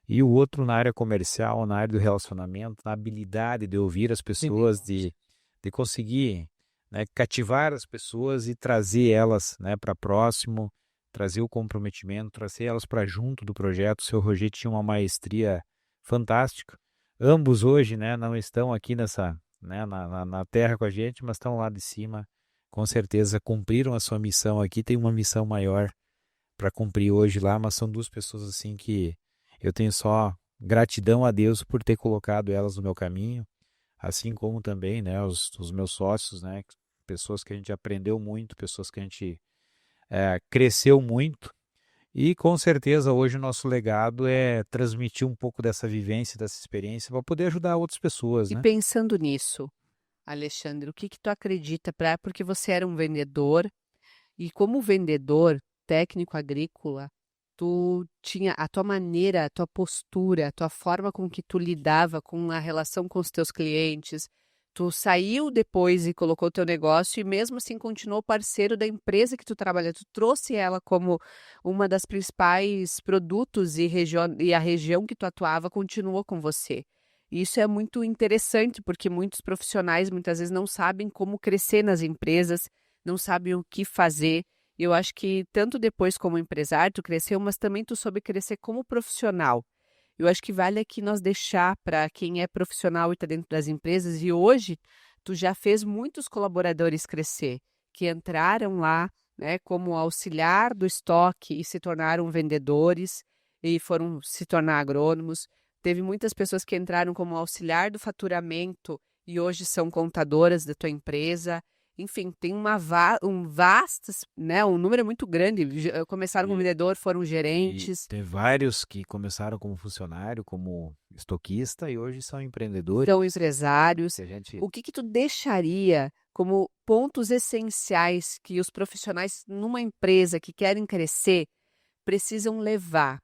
E o outro na área comercial, na área do relacionamento, na habilidade de ouvir as pessoas, de conseguir, né, cativar as pessoas e trazer elas, né, para próximo, trazer o comprometimento, trazer elas para junto do projeto. O seu Roger tinha uma maestria fantástica. Ambos hoje, né, não estão aqui nessa, né, na terra com a gente, mas estão lá de cima. Com certeza cumpriram a sua missão aqui. Tem uma missão maior para cumprir hoje lá, mas são duas pessoas assim que eu tenho só gratidão a Deus por ter colocado elas no meu caminho, assim como também, né, os meus sócios, né, pessoas que a gente aprendeu muito, pessoas que a gente cresceu muito. E com certeza hoje o nosso legado é transmitir um pouco dessa vivência, dessa experiência para poder ajudar outras pessoas, E né? pensando nisso, Alexandre, o que que tu acredita para porque você era um vendedor e como vendedor técnico agrícola, tu tinha a tua maneira, a tua postura, a tua forma com que tu lidava com a relação com os teus clientes. Tu saiu depois e colocou teu negócio e mesmo assim continuou parceiro da empresa que tu trabalha. Tu trouxe ela como uma das principais produtos e a região que tu atuava continuou com você. E isso é muito interessante porque muitos profissionais muitas vezes não sabem como crescer nas empresas, não sabem o que fazer. Eu acho que tanto depois como empresário tu cresceu, mas também tu soube crescer como profissional. Eu acho que vale aqui nós deixar para quem é profissional e está dentro das empresas, e hoje tu já fez muitos colaboradores crescer, que entraram lá, né, como auxiliar do estoque e se tornaram vendedores e foram se tornar agrônomos. Teve muitas pessoas que entraram como auxiliar do faturamento e hoje são contadoras da tua empresa. Enfim, tem um vastas, né, um número muito grande. Começaram como E, vendedor, foram e gerentes, tem vários que começaram como funcionário, como estoquista e hoje são empreendedores. são empresários. Que a gente O que que tu deixaria como pontos essenciais que os profissionais numa empresa que querem crescer precisam levar,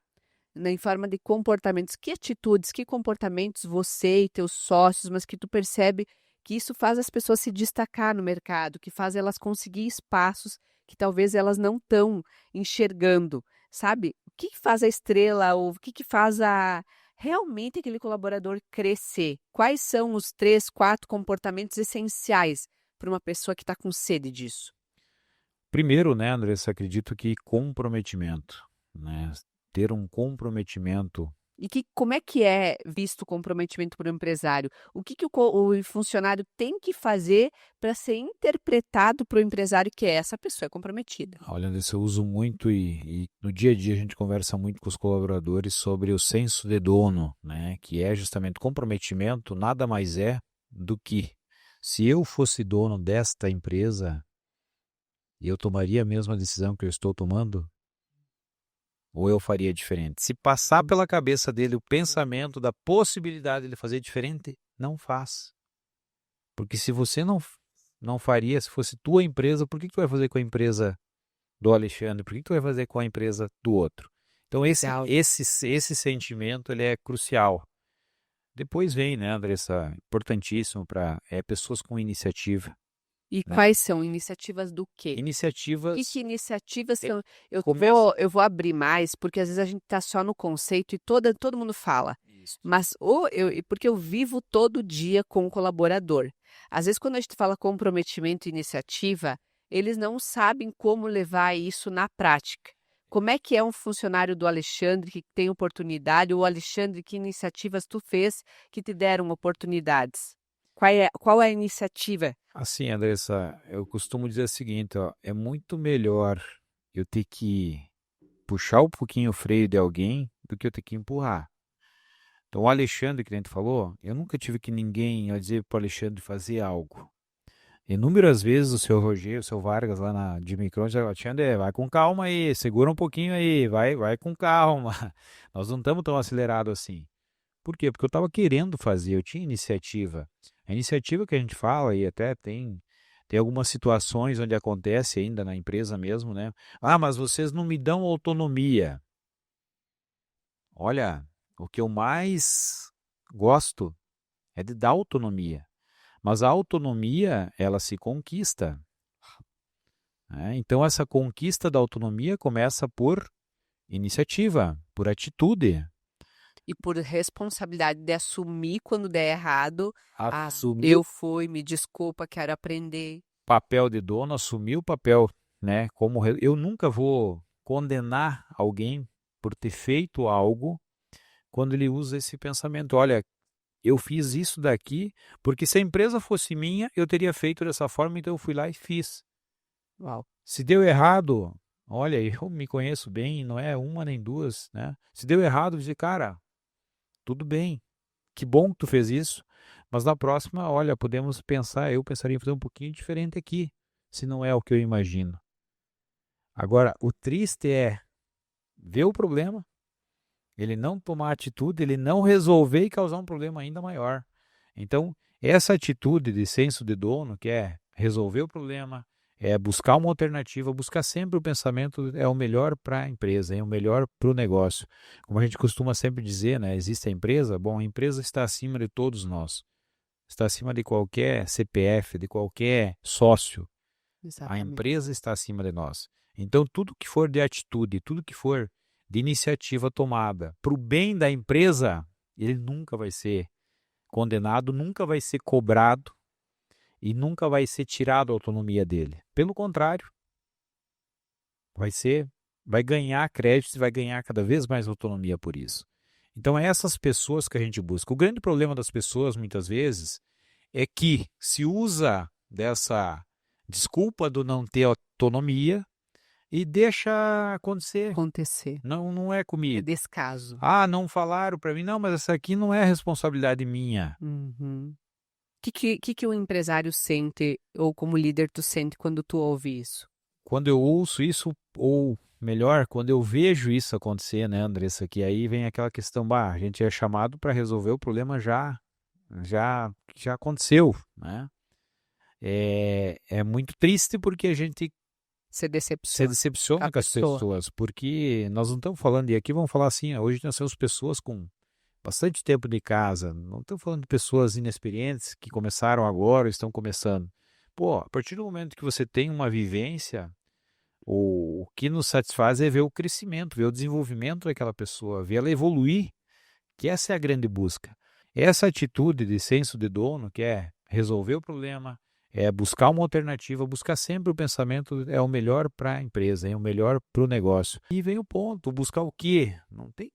né, em forma de comportamentos? Que atitudes, que comportamentos você e teus sócios, mas que tu percebe que isso faz as pessoas se destacar no mercado, que faz elas conseguir espaços que talvez elas não estão enxergando, sabe? O que que faz a estrela, ou o que que faz a realmente aquele colaborador crescer? Quais são os 3, 4 comportamentos essenciais para uma pessoa que está com sede disso? primeiro, né, Andressa, acredito que comprometimento, né? Ter um comprometimento. E como é que é visto o comprometimento por um empresário? O que que o funcionário tem que fazer para ser interpretado para o empresário que essa pessoa é comprometida? Olha, Andressa, eu uso muito e no dia a dia a gente conversa muito com os colaboradores sobre o senso de dono, né? Que é justamente comprometimento, nada mais é do que se eu fosse dono desta empresa, eu tomaria a mesma decisão que eu estou tomando? Ou eu faria diferente? Se passar pela cabeça dele o pensamento da possibilidade de ele fazer diferente, não faz. Porque se você não faria, se fosse tua empresa, por que tu vai fazer com a empresa do Alexandre? Por que tu vai fazer com a empresa do outro? Então Legal. esse sentimento ele é crucial. Depois vem, né, Andressa, importantíssimo para pessoas com iniciativa, E né? quais são? Iniciativas do quê? Que Iniciativas iniciativas são? Eu começa vou abrir mais, porque às vezes a gente está só no conceito e todo mundo fala. isso. Mas porque eu vivo todo dia com o colaborador. Às vezes, quando a gente fala comprometimento e iniciativa, eles não sabem como levar isso na prática. Como é que é um funcionário do Alexandre que tem oportunidade, ou Alexandre, que iniciativas tu fez que te deram oportunidades? Qual é a iniciativa? Assim, Andressa, eu costumo dizer o seguinte, ó, é muito melhor eu ter que puxar um pouquinho o freio de alguém do que eu ter que empurrar. Então, o Alexandre, que a gente falou, eu nunca tive que ninguém a dizer para o Alexandre fazer algo. Inúmeras vezes o seu Rogério, o seu Vargas lá de Micron já Alexandre, vai com calma aí, segura um pouquinho aí, vai com calma. Nós não estamos tão acelerados assim. Por quê? Porque eu estava querendo fazer, eu tinha iniciativa. A iniciativa que a gente fala, e até tem algumas situações onde acontece ainda na empresa mesmo, né? Ah, mas vocês não me dão autonomia. Olha, o que eu mais gosto é de dar autonomia. Mas a autonomia, ela se conquista, né? Então, essa conquista da autonomia começa por iniciativa, por atitude. E por responsabilidade de assumir quando der errado. Assumir o Eu fui, me desculpa, quero aprender. papel de dono, assumir o papel, né? Eu nunca vou condenar alguém por ter feito algo quando ele usa esse pensamento. Olha, eu fiz isso daqui porque se a empresa fosse minha, eu teria feito dessa forma, então eu fui lá e fiz. Uau. Se deu errado, olha, eu me conheço bem, não é uma nem duas, né? Se deu errado, eu dizer, cara, tudo bem, que bom que tu fez isso, mas na próxima, olha, podemos pensar, eu pensaria em fazer um pouquinho diferente aqui, se não é o que eu imagino. Agora, o triste é ver o problema, ele não tomar atitude, ele não resolver e causar um problema ainda maior. Então, essa atitude de senso de dono, que é resolver o problema, é buscar uma alternativa, buscar sempre o pensamento é o melhor para a empresa, é o melhor para o negócio. Como a gente costuma sempre dizer, né? Existe a empresa, bom, a empresa está acima de todos nós, está acima de qualquer CPF, de qualquer sócio. A Exatamente. empresa está acima de nós. Então, tudo que for de atitude, tudo que for de iniciativa tomada para o bem da empresa, ele nunca vai ser condenado, nunca vai ser cobrado e nunca vai ser tirado a autonomia dele. Pelo contrário, vai ganhar crédito e vai ganhar cada vez mais autonomia por isso. Então, é essas pessoas que a gente busca. O grande problema das pessoas, muitas vezes, é que se usa dessa desculpa do não ter autonomia e deixa acontecer. Acontecer. Não é É comigo. descaso. Ah, não falaram para mim. Não, mas essa aqui não é responsabilidade minha. Uhum. Que o empresário sente, ou como líder tu sente quando tu ouve isso? Quando eu ouço isso, ou melhor, quando eu vejo isso acontecer, né, Andressa, que aí vem aquela questão, bah, a gente é chamado para resolver o problema já aconteceu, né? É muito triste porque a gente Se se decepciona. decepciona A com as pessoa. pessoas, porque nós não estamos falando, e aqui vamos falar assim, hoje nós temos pessoas com bastante tempo de casa, não estamos falando de pessoas inexperientes que começaram agora, estão começando. Pô, a partir do momento que você tem uma vivência, o que nos satisfaz é ver o crescimento, ver o desenvolvimento daquela pessoa, ver ela evoluir, que essa é a grande busca. Essa atitude de senso de dono, que é resolver o problema, é buscar uma alternativa, buscar sempre o pensamento é o melhor para a empresa, é o melhor para o negócio. E vem o ponto, buscar o quê? Não tem,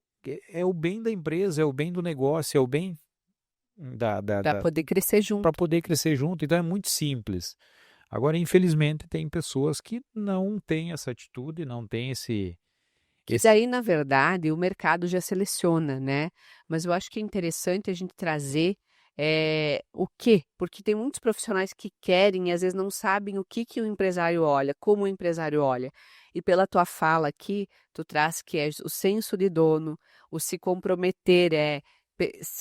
é o bem da empresa, é o bem do negócio, é o bem Para poder crescer junto. para poder crescer junto. Então é muito simples. Agora, infelizmente, tem pessoas que não têm essa atitude, não têm Que daí, na verdade, o mercado já seleciona, né? Mas eu acho que é interessante a gente trazer o quê? Porque tem muitos profissionais que querem e às vezes não sabem o que o empresário olha, como o empresário olha. E pela tua fala aqui, tu traz que é o senso de dono, o se comprometer,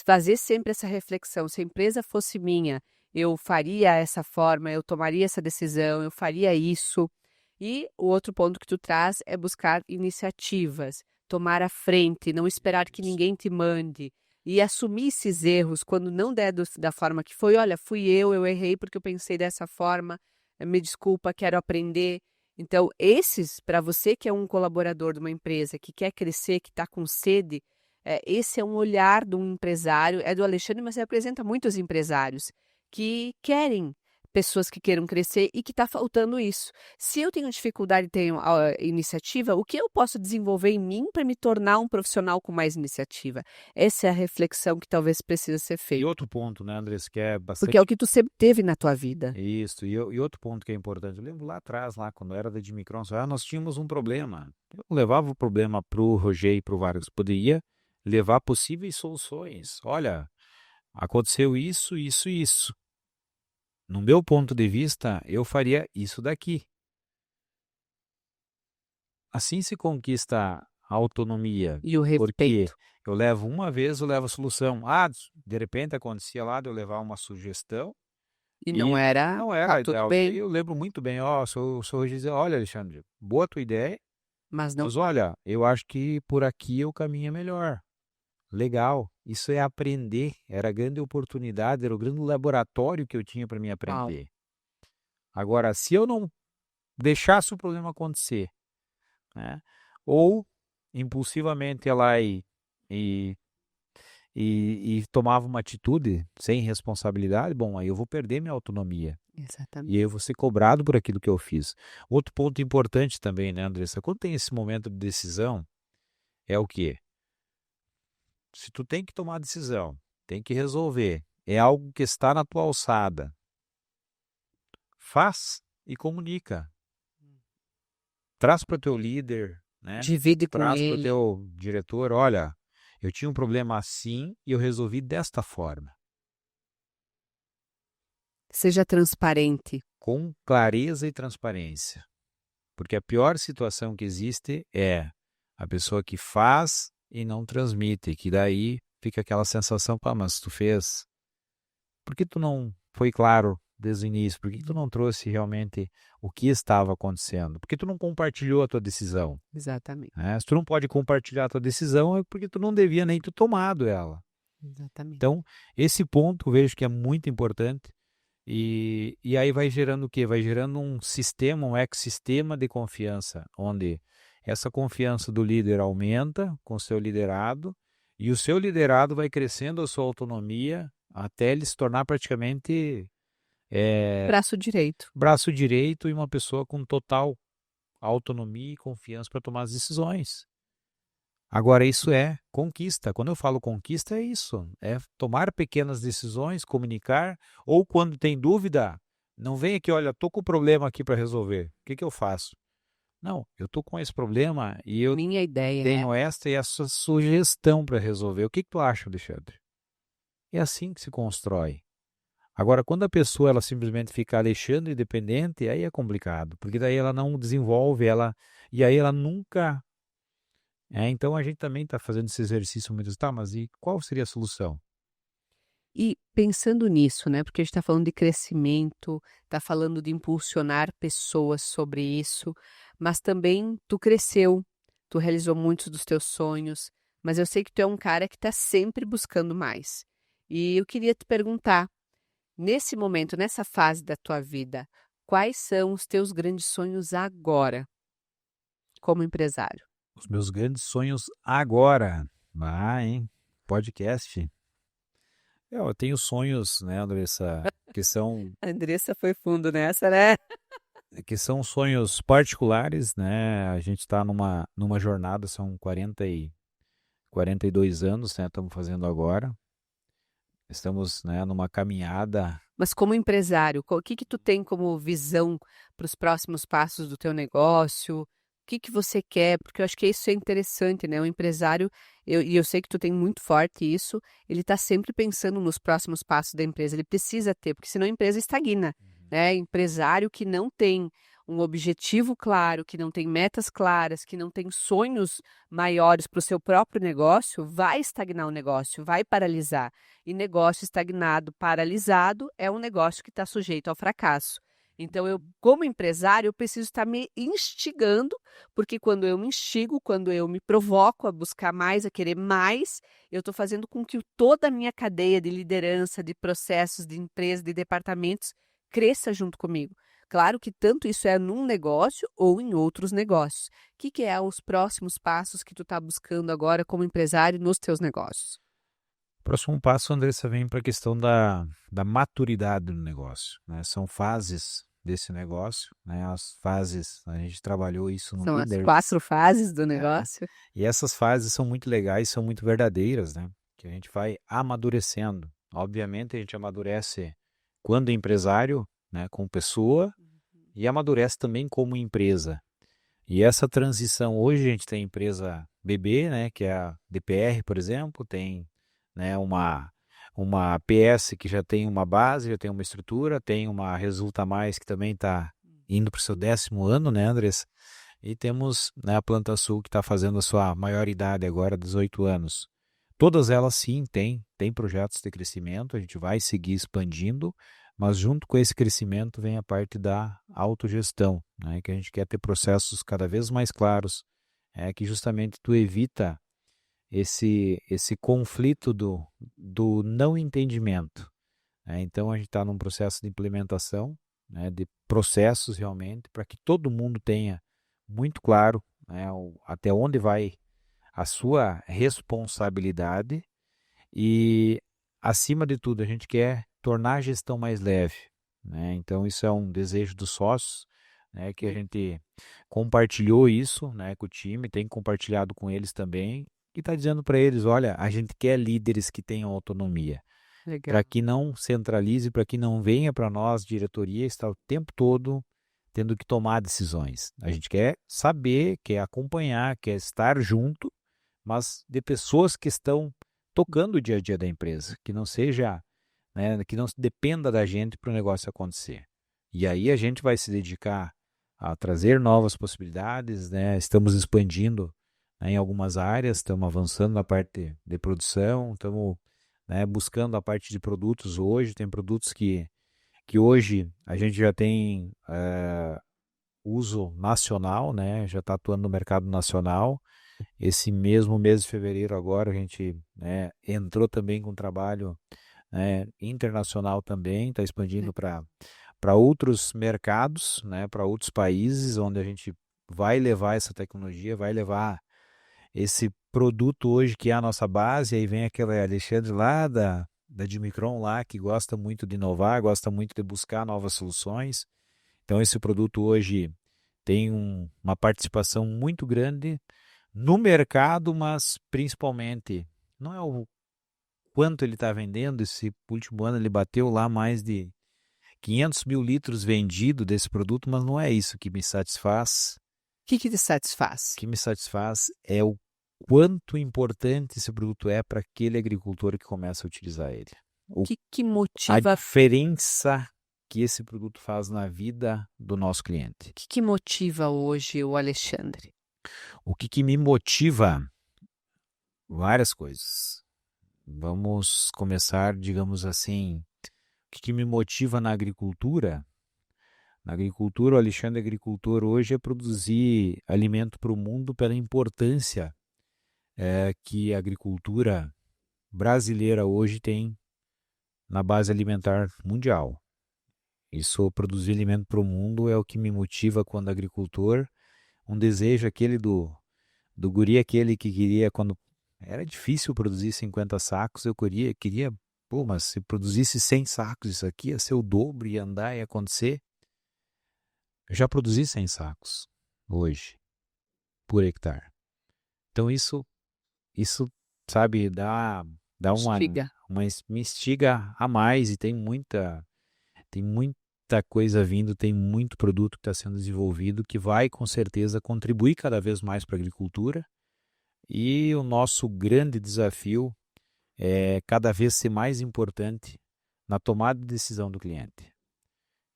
fazer sempre essa reflexão. Se a empresa fosse minha, eu faria essa forma, eu tomaria essa decisão, eu faria isso. E o outro ponto que tu traz é buscar iniciativas, tomar a frente, não esperar que ninguém te mande e assumir esses erros quando não der da forma que foi. Olha, fui eu errei porque eu pensei dessa forma, me desculpa, quero aprender. Então, esses, para você que é um colaborador de uma empresa, que quer crescer, que está com sede, esse é um olhar de um empresário, é do Alexandre, mas representa muitos empresários que querem pessoas que queiram crescer e que está faltando isso. Se eu tenho dificuldade e tenho iniciativa, o que eu posso desenvolver em mim para me tornar um profissional com mais iniciativa? Essa é a reflexão que talvez precisa ser E feita. outro ponto, né, Andressa, que é bastante... Porque é o que tu sempre teve na tua vida. Isso, e outro ponto que é importante, eu lembro lá atrás, lá quando eu era da Dimicron, nós tínhamos um problema. Eu levava o problema para o Roger e para o Vargas, poderia levar possíveis soluções. Olha, aconteceu isso, isso e isso. No meu ponto de vista, eu faria isso daqui. Assim se conquista a autonomia, E o porque respeito. eu levo uma vez, eu levo a solução. De repente acontecia lá de eu levar uma sugestão, E não era, não era tudo ideal. bem, Eu lembro muito bem, sou Roger dizia, olha, Alexandre, boa tua ideia, mas não. mas olha, eu acho que por aqui o caminho é melhor. Legal, isso é aprender, era a grande oportunidade, era o grande laboratório que eu tinha para me Uau. aprender. Agora, se eu não deixasse o problema acontecer, né, ou impulsivamente ia lá e tomava uma atitude sem responsabilidade, bom, aí eu vou perder minha autonomia. Exatamente. E aí eu vou ser cobrado por aquilo que eu fiz. Outro ponto importante também, né, Andressa? Quando tem esse momento de decisão, é o quê? Se tu tem que tomar decisão, tem que resolver, é algo que está na tua alçada, faz e comunica. Traz para o teu líder, né? Divide com Traz para o ele. teu diretor, olha, eu tinha um problema assim e eu resolvi desta forma. Seja transparente. Com clareza e transparência. Porque a pior situação que existe é a pessoa que faz e não transmite, que daí fica aquela sensação, pá, mas tu fez. Por que tu não foi claro desde o início? Por que tu não trouxe realmente o que estava acontecendo? Por que tu não compartilhou a tua decisão? Exatamente. Se tu não pode compartilhar a tua decisão, é porque tu não devia nem ter tomado ela. Exatamente. Então, esse ponto eu vejo que é muito importante. E aí vai gerando o quê? Vai gerando um sistema, um ecossistema de confiança, onde essa confiança do líder aumenta com o seu liderado e o seu liderado vai crescendo a sua autonomia até ele se tornar praticamente Braço direito e uma pessoa com total autonomia e confiança para tomar as decisões. Agora, isso é conquista. Quando eu falo conquista, é isso. É tomar pequenas decisões, comunicar, ou quando tem dúvida, não vem aqui, olha, estou com um problema aqui para resolver. O que eu faço? Não, eu estou com esse problema e eu Minha ideia, tenho esta e essa sugestão para resolver. O que tu acha, Alexandre? É assim que se constrói. Agora, quando a pessoa ela simplesmente fica Alexandre independente, aí é complicado, porque daí ela não desenvolve, e aí ela nunca... então a gente também está fazendo esse exercício muitas, tá, mas e qual seria a solução? E pensando nisso, né, porque a gente está falando de crescimento, está falando de impulsionar pessoas sobre isso, mas também tu cresceu, tu realizou muitos dos teus sonhos, mas eu sei que tu é um cara que está sempre buscando mais. E eu queria te perguntar, nesse momento, nessa fase da tua vida, quais são os teus grandes sonhos agora, como empresário? Os meus grandes sonhos agora. Hein? Podcast. Eu tenho sonhos, né, Andressa, A Andressa foi fundo nessa, né? que são sonhos particulares, né? A gente está numa jornada, são 42 anos, né? Estamos fazendo agora. Estamos, né, numa caminhada. Mas como empresário, o que tu tem como visão para os próximos passos do teu negócio? O que você quer? Porque eu acho que isso é interessante, né? O empresário, e eu sei que tu tem muito forte isso, ele está sempre pensando nos próximos passos da empresa. Ele precisa ter, porque senão a empresa estagna, né? Empresário que não tem um objetivo claro, que não tem metas claras, que não tem sonhos maiores para o seu próprio negócio, vai estagnar o negócio, vai paralisar. E negócio estagnado, paralisado, é um negócio que está sujeito ao fracasso. Então, eu, como empresário, eu preciso estar me instigando, porque quando eu me instigo, quando eu me provoco a buscar mais, a querer mais, eu estou fazendo com que toda a minha cadeia de liderança, de processos, de empresa, de departamentos, cresça junto comigo. Claro que tanto isso é num negócio ou em outros negócios. O que é os próximos passos que tu está buscando agora como empresário nos teus negócios? Próximo passo, Andressa, vem para a questão da maturidade do negócio, né? São fases desse negócio, né? As fases, a gente trabalhou isso no São as líder. 4 fases do negócio? E essas fases são muito legais, são muito verdadeiras, né? Que a gente vai amadurecendo. Obviamente, a gente amadurece quando empresário, né? Como pessoa, e amadurece também como empresa. E essa transição, hoje a gente tem empresa bebê, né? Que é a DPR, por exemplo, tem, né, uma PS que já tem uma base, já tem uma estrutura, tem uma Resulta Mais que também está indo para o seu 10º ano, né, Andressa? E temos, né, a Planta Sul que está fazendo a sua maioridade agora, 18 anos. Todas elas sim têm projetos de crescimento, a gente vai seguir expandindo, mas junto com esse crescimento vem a parte da autogestão, né, que a gente quer ter processos cada vez mais claros, que justamente tu evita esse conflito do não entendimento, né? Então a gente está num processo de implementação, né, de processos realmente, para que todo mundo tenha muito claro, né, até onde vai a sua responsabilidade e, acima de tudo, a gente quer tornar a gestão mais leve, né? Então isso é um desejo dos sócios, né, que a gente compartilhou isso, né, com o time, tem compartilhado com eles também, e está dizendo para eles, olha, a gente quer líderes que tenham autonomia, Legal. para que não centralize, para que não venha para nós, diretoria, estar o tempo todo tendo que tomar decisões. A gente quer saber, quer acompanhar, quer estar junto, mas de pessoas que estão tocando o dia a dia da empresa, que não seja, né, que não dependa da gente para o negócio acontecer. E aí a gente vai se dedicar a trazer novas possibilidades, né? Estamos expandindo, né, em algumas áreas, estamos avançando na parte de produção, estamos, né, buscando a parte de produtos hoje, tem produtos que hoje a gente já tem uso nacional, né? Já está atuando no mercado nacional. Esse mesmo mês de fevereiro agora a gente, né, entrou também com trabalho, né, internacional também, está expandindo para outros mercados, né, para outros países, onde a gente vai levar essa tecnologia, vai levar esse produto hoje que é a nossa base. Aí vem aquele Alexandre lá da Dimicron lá, que gosta muito de inovar, gosta muito de buscar novas soluções. Então esse produto hoje tem uma participação muito grande no mercado, mas principalmente, não é o quanto ele está vendendo. Esse último ano ele bateu lá mais de 500 mil litros vendido desse produto, mas não é isso que me satisfaz. O que te satisfaz? O que me satisfaz é o quanto importante esse produto é para aquele agricultor que começa a utilizar ele. O que A motiva, diferença que esse produto faz na vida do nosso cliente. o que motiva hoje o Alexandre? O que me motiva? Várias coisas. Vamos começar, digamos assim, o que me motiva na agricultura? Na agricultura, o Alexandre agricultor hoje é produzir alimento para o mundo pela importância que a agricultura brasileira hoje tem na base alimentar mundial. Isso, produzir alimento para o mundo, é o que me motiva quando agricultor. Um desejo aquele do guri, aquele que queria, quando era difícil produzir 50 sacos, eu queria, pô, mas se produzisse 100 sacos, isso aqui ia ser o dobro, ia andar, ia acontecer. Eu já produzi 100 sacos hoje, por hectare. Então isso, sabe, dá Instiga. me instiga a mais, e tem muita coisa vindo, tem muito produto que está sendo desenvolvido que vai com certeza contribuir cada vez mais para a agricultura. E o nosso grande desafio é cada vez ser mais importante na tomada de decisão do cliente.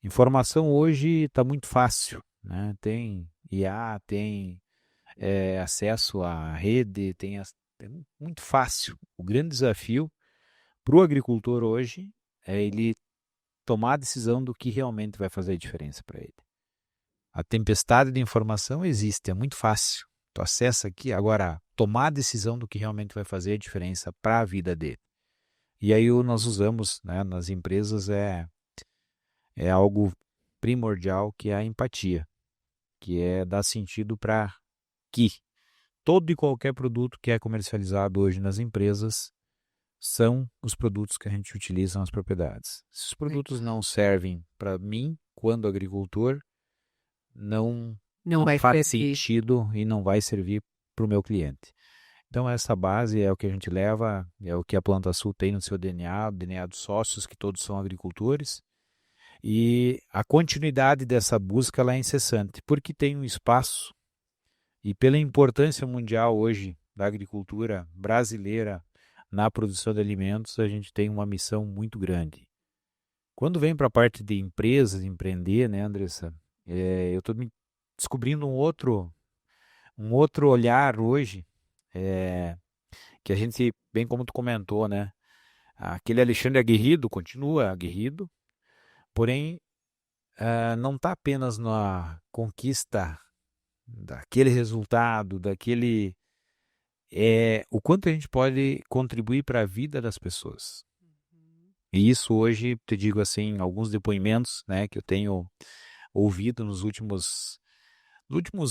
Informação hoje está muito fácil, né? Tem IA, tem acesso à rede, é muito fácil. O grande desafio para o agricultor hoje é ele tomar a decisão do que realmente vai fazer a diferença para ele. A tempestade de informação existe, é muito fácil. Tu acessa aqui, agora tomar a decisão do que realmente vai fazer a diferença para a vida dele. E aí nós usamos, né, nas empresas é algo primordial, que é a empatia, que é dar sentido para que todo e qualquer produto que é comercializado hoje nas empresas são os produtos que a gente utiliza nas propriedades. Se os produtos não servem para mim, quando agricultor, não Não vai faz servir. sentido e não vai servir para o meu cliente. Então essa base é o que a gente leva, é o que a Planta Sul tem no seu DNA, o DNA dos sócios, que todos são agricultores. E a continuidade dessa busca ela é incessante, porque tem um espaço e pela importância mundial hoje da agricultura brasileira na produção de alimentos, a gente tem uma missão muito grande. Quando vem para a parte de empresas, empreender, né, Andressa, eu estou descobrindo um outro olhar hoje, que a gente, bem como tu comentou, né, aquele Alexandre aguerrido continua aguerrido, porém não está apenas na conquista daquele resultado, o quanto a gente pode contribuir para a vida das pessoas. E isso hoje, te digo assim, alguns depoimentos, né, que eu tenho ouvido nos últimos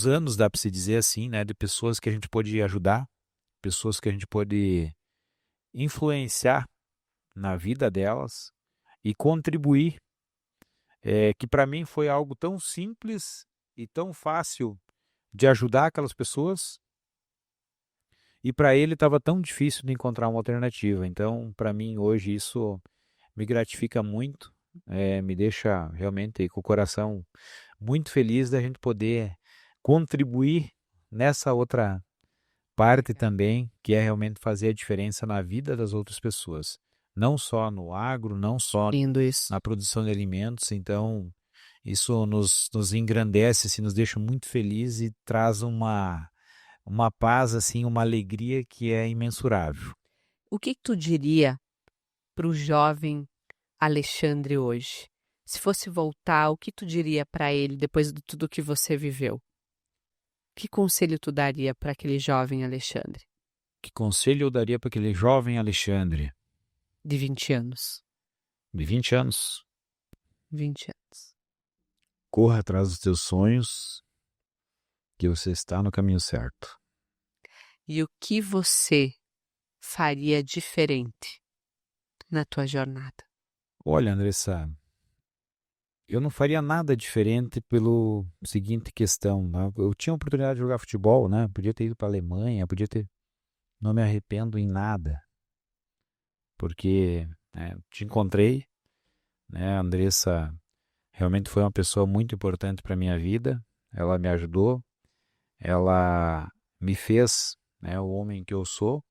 anos, dá para se dizer assim, né, de pessoas que a gente pode ajudar, pessoas que a gente pode influenciar na vida delas e contribuir, que para mim foi algo tão simples e tão fácil de ajudar aquelas pessoas, e para ele estava tão difícil de encontrar uma alternativa. Então, para mim, hoje, isso me gratifica muito, me deixa realmente com o coração muito feliz da gente poder contribuir nessa outra parte também, que é realmente fazer a diferença na vida das outras pessoas. Não só no agro, não só Lindo isso. na produção de alimentos. Então, isso nos engrandece, assim, nos deixa muito felizes e traz uma paz, assim, uma alegria que é imensurável. O que tu diria para o jovem Alexandre hoje? Se fosse voltar, o que tu diria para ele depois de tudo que você viveu? Que conselho tu daria para aquele jovem Alexandre Que conselho eu daria para aquele jovem Alexandre de 20 anos? de 20 anos? 20 anos. Corra atrás dos teus sonhos, que você está no caminho certo. E o que você faria diferente na tua jornada? Olha, Andressa, eu não faria nada diferente pelo seguinte questão, né? Eu tinha a oportunidade de jogar futebol, né? Podia ter ido para a Alemanha, não me arrependo em nada, porque te encontrei, né? A Andressa realmente foi uma pessoa muito importante para minha vida. Ela me ajudou, ela me fez, né, o homem que eu sou.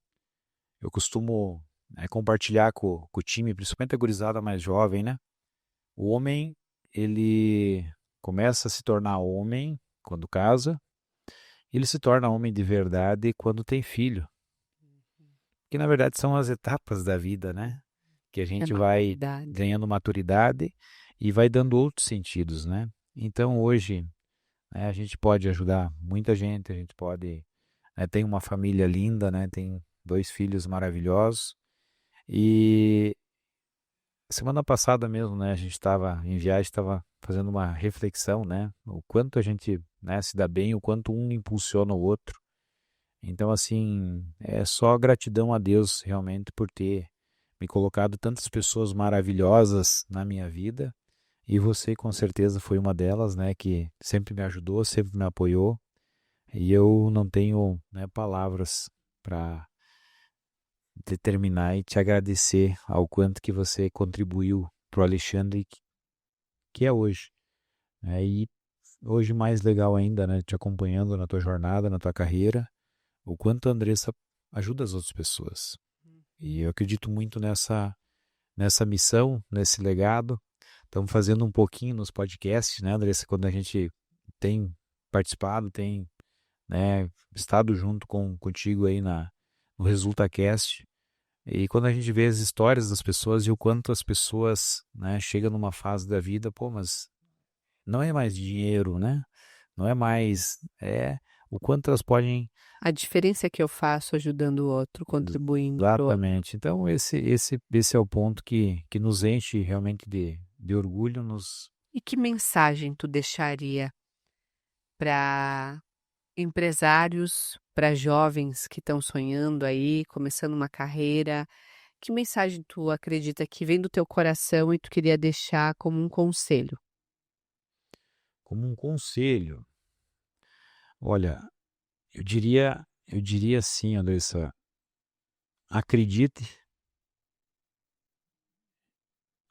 Eu costumo, compartilhar com o time, principalmente a gurizada mais jovem, né? O homem, ele começa a se tornar homem quando casa, ele se torna homem de verdade quando tem filho. Que na verdade são as etapas da vida, né? Que a gente vai ganhando maturidade e vai dando outros sentidos, né? Então hoje, a gente pode ajudar muita gente, a gente pode, tem uma família linda, né? Tem 2 filhos maravilhosos. E semana passada mesmo, né? A gente estava em viagem, estava fazendo uma reflexão, né? O quanto a gente, né, se dá bem, o quanto um impulsiona o outro. Então, assim, é só gratidão a Deus realmente por ter me colocado tantas pessoas maravilhosas na minha vida. E você, com certeza, foi uma delas, né? Que sempre me ajudou, sempre me apoiou. E eu não tenho, né, palavras para determinar e te agradecer ao quanto que você contribuiu para o Alexandre que é hoje. E hoje mais legal ainda, né? Te acompanhando na tua jornada, na tua carreira, o quanto a Andressa ajuda as outras pessoas. E eu acredito muito nessa missão, nesse legado. Estamos fazendo um pouquinho nos podcasts, né, Andressa? Quando a gente tem participado, tem, né, estado junto contigo aí no ResultaCast. E quando a gente vê as histórias das pessoas e o quanto as pessoas, né, chegam numa fase da vida, pô, mas não é mais dinheiro, né? Não é mais, o quanto elas podem. A diferença que eu faço ajudando o outro, contribuindo pro outro. Exatamente. Então, esse é o ponto que nos enche realmente de orgulho, E que mensagem tu deixaria para empresários, para jovens que estão sonhando aí, começando uma carreira? Que mensagem tu acredita que vem do teu coração e tu queria deixar como um conselho? como um conselho. Olha, eu diria assim, Andressa, acredite,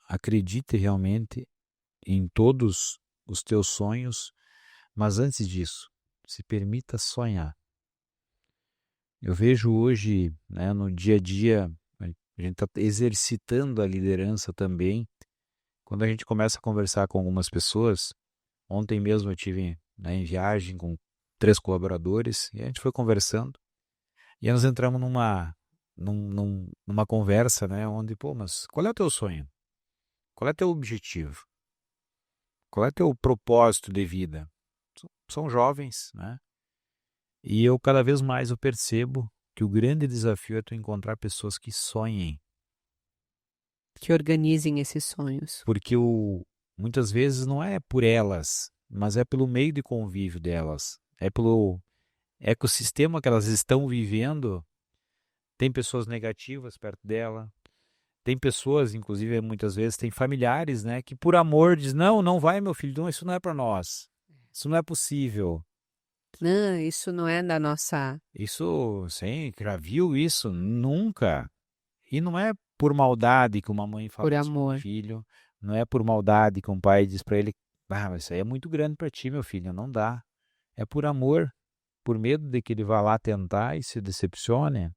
acredite realmente em todos os teus sonhos, mas antes disso, se permita sonhar. Eu vejo hoje, né, no dia a dia, a gente está exercitando a liderança também. Quando a gente começa a conversar com algumas pessoas, ontem mesmo eu tive, né, em viagem com 3 colaboradores e a gente foi conversando e aí nós entramos numa conversa, né, onde, pô, mas qual é o teu sonho? Qual é o teu objetivo? Qual é o teu propósito de vida? São jovens, né? E eu cada vez mais eu percebo que o grande desafio é tu encontrar pessoas que sonhem, Que organizem esses sonhos. porque muitas vezes não é por elas, mas é pelo meio de convívio delas, é pelo ecossistema que elas estão vivendo. Tem pessoas negativas perto dela, tem pessoas, inclusive muitas vezes tem familiares, né, que por amor diz, não, não vai meu filho, não, isso não é para nós, isso não é possível. Não, isso não é da nossa. Isso, sim, já viu isso? Nunca. E não é por maldade que uma mãe fala Por isso para um amor. filho, não é por maldade que um pai diz para ele, mas isso aí é muito grande para ti, meu filho, não dá. É por amor, por medo de que ele vá lá tentar e se decepcione,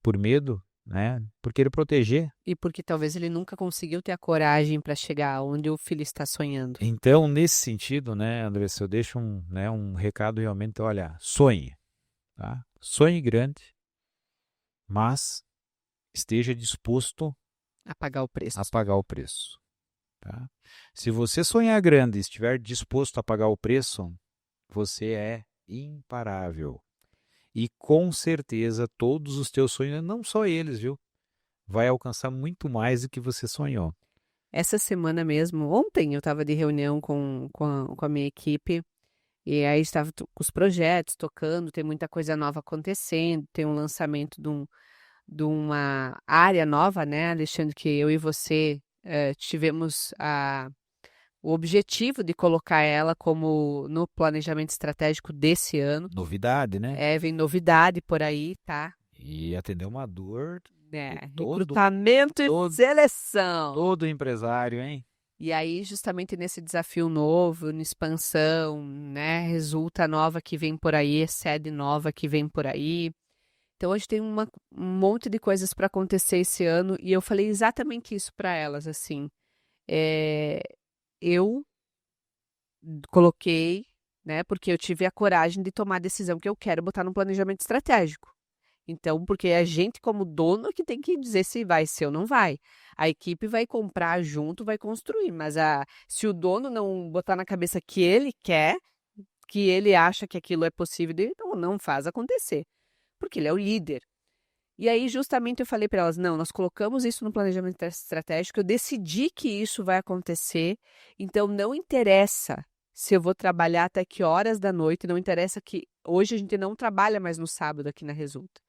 por medo, né? Por querer proteger. E porque talvez ele nunca conseguiu ter a coragem para chegar onde o filho está sonhando. Então, nesse sentido, né, Andressa, eu deixo um recado realmente, olha, sonhe, tá? Sonhe grande, mas esteja disposto A pagar o a preço. pagar o preço. Tá? Se você sonhar grande e estiver disposto a pagar o preço, você é imparável. E com certeza todos os teus sonhos, não só eles, viu? Vai alcançar muito mais do que você sonhou. Essa semana mesmo, ontem eu estava de reunião com a minha equipe e aí estava com os projetos tocando, tem muita coisa nova acontecendo, tem um lançamento de uma área nova, né, Alexandre, que eu e você tivemos o objetivo de colocar ela como no planejamento estratégico desse ano. Novidade, né? Vem novidade por aí, tá? E atender uma dor de Recrutamento e todo, seleção. todo empresário, hein? E aí, justamente nesse desafio novo, na expansão, né? Resulta nova que vem por aí, sede nova que vem por aí. Então, hoje tem um monte de coisas para acontecer esse ano e eu falei exatamente isso para elas, assim. Eu coloquei, né? Porque eu tive a coragem de tomar a decisão que eu quero botar no planejamento estratégico. Então, porque é a gente como dono que tem que dizer se vai ser ou não vai. A equipe vai comprar junto, vai construir, mas se o dono não botar na cabeça que ele quer, que ele acha que aquilo é possível, então não faz acontecer, porque ele é o líder. E aí, justamente, eu falei para elas, não, nós colocamos isso no planejamento estratégico, eu decidi que isso vai acontecer, então não interessa se eu vou trabalhar até que horas da noite, não interessa que hoje a gente não trabalha mais no sábado aqui na Resulta.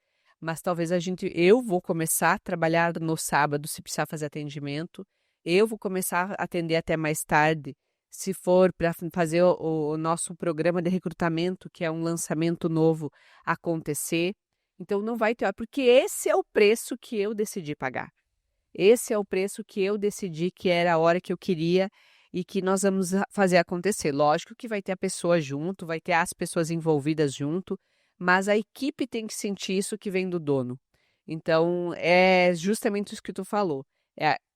Mas talvez eu vou começar a trabalhar no sábado se precisar fazer atendimento, eu vou começar a atender até mais tarde, se for para fazer o nosso programa de recrutamento, que é um lançamento novo, acontecer. Então não vai ter, porque esse é o preço que eu decidi pagar. Esse é o preço que eu decidi que era a hora que eu queria e que nós vamos fazer acontecer. Lógico que vai ter a pessoa junto, vai ter as pessoas envolvidas junto, mas a equipe tem que sentir isso que vem do dono. Então, é justamente isso que tu falou.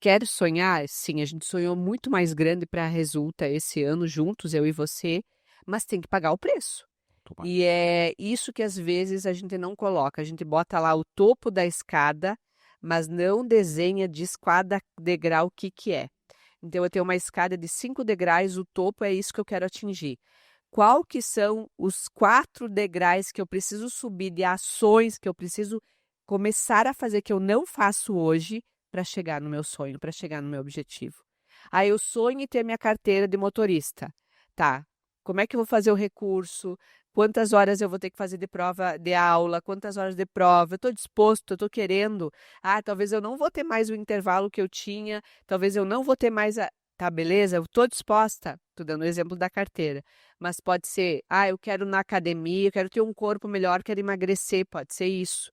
Quer sonhar? Sim, a gente sonhou muito mais grande para a Resulta esse ano, juntos, eu e você, mas tem que pagar o preço. Tomara. E é isso que às vezes a gente não coloca. A gente bota lá o topo da escada, mas não desenha, diz cada degrau o que que é. Então, eu tenho uma escada de 5 degraus, o topo é isso que eu quero atingir. Qual que são os 4 degraus que eu preciso subir de ações que eu preciso começar a fazer que eu não faço hoje para chegar no meu sonho, para chegar no meu objetivo? Aí eu sonho em ter minha carteira de motorista. Tá, como é que eu vou fazer o recurso? Quantas horas eu vou ter que fazer de prova de aula? Quantas horas de prova? Eu estou disposto, eu estou querendo. Ah, talvez eu não vou ter mais o intervalo que eu tinha, talvez eu não vou ter mais a... Tá, beleza? Eu estou disposta. Estou dando o exemplo da carteira. Mas pode ser, eu quero ir na academia, eu quero ter um corpo melhor, quero emagrecer, pode ser isso.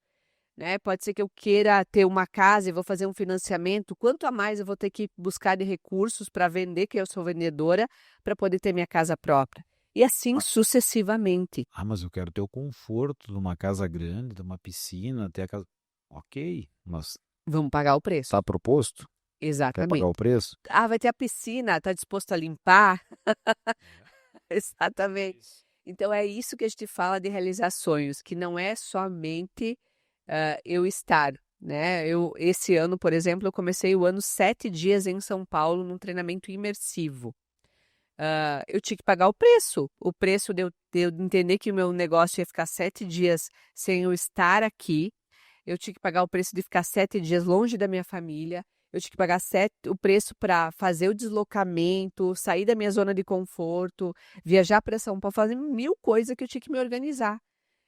Né? Pode ser que eu queira ter uma casa e vou fazer um financiamento. Quanto a mais eu vou ter que buscar de recursos para vender, que eu sou vendedora, para poder ter minha casa própria. E assim sucessivamente. Mas eu quero ter o conforto de uma casa grande, de uma piscina, ter a casa... Ok, mas Vamos pagar o preço. está proposto? Quer Exatamente. pagar o preço? Vai ter a piscina, está disposto a limpar? Exatamente. Então é isso que a gente fala de realizar sonhos, que não é somente eu estar, né? Esse ano, por exemplo, eu comecei o ano 7 dias em São Paulo num treinamento imersivo. Eu tinha que pagar o preço de eu entender que o meu negócio ia ficar 7 dias sem eu estar aqui. Eu tinha que pagar o preço de ficar 7 dias longe da minha família. Eu tinha que pagar o preço para fazer o deslocamento, sair da minha zona de conforto, viajar para São Paulo, fazer 1000 coisas que eu tinha que me organizar.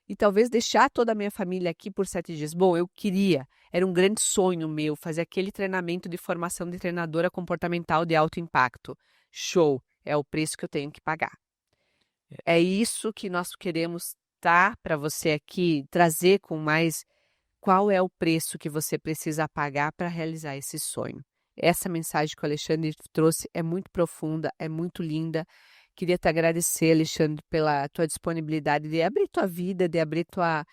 E talvez deixar toda a minha família aqui por 7 dias. Bom, eu queria, era um grande sonho meu, fazer aquele treinamento de formação de treinadora comportamental de alto impacto. Show, é o preço que eu tenho que pagar. É isso que nós queremos para você aqui, trazer com mais qual é o preço que você precisa pagar para realizar esse sonho. Essa mensagem que o Alexandre trouxe é muito profunda, é muito linda. Queria te agradecer, Alexandre, pela tua disponibilidade de abrir tua vida, de abrir tua...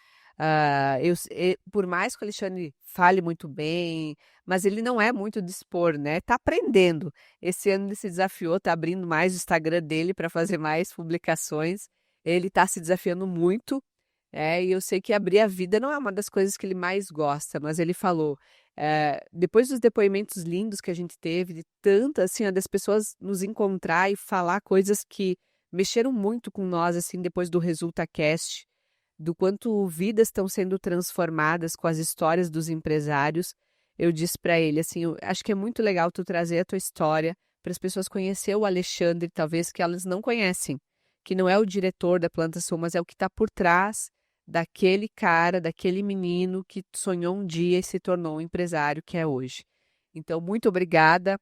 por mais que o Alexandre fale muito bem, mas ele não é muito de expor, né? Tá aprendendo. Esse ano ele se desafiou, tá abrindo mais o Instagram dele para fazer mais publicações. Ele está se desafiando muito. E eu sei que abrir a vida não é uma das coisas que ele mais gosta, mas ele falou, depois dos depoimentos lindos que a gente teve, de tantas, assim, das pessoas nos encontrar e falar coisas que mexeram muito com nós, assim, depois do ResultaCast, do quanto vidas estão sendo transformadas com as histórias dos empresários, eu disse para ele, assim, eu acho que é muito legal tu trazer a tua história para as pessoas conhecer o Alexandre, talvez que elas não conhecem, que não é o diretor da Planta Sul, mas é o que está por trás daquele cara, daquele menino que sonhou um dia e se tornou um empresário que é hoje. Então, muito obrigada,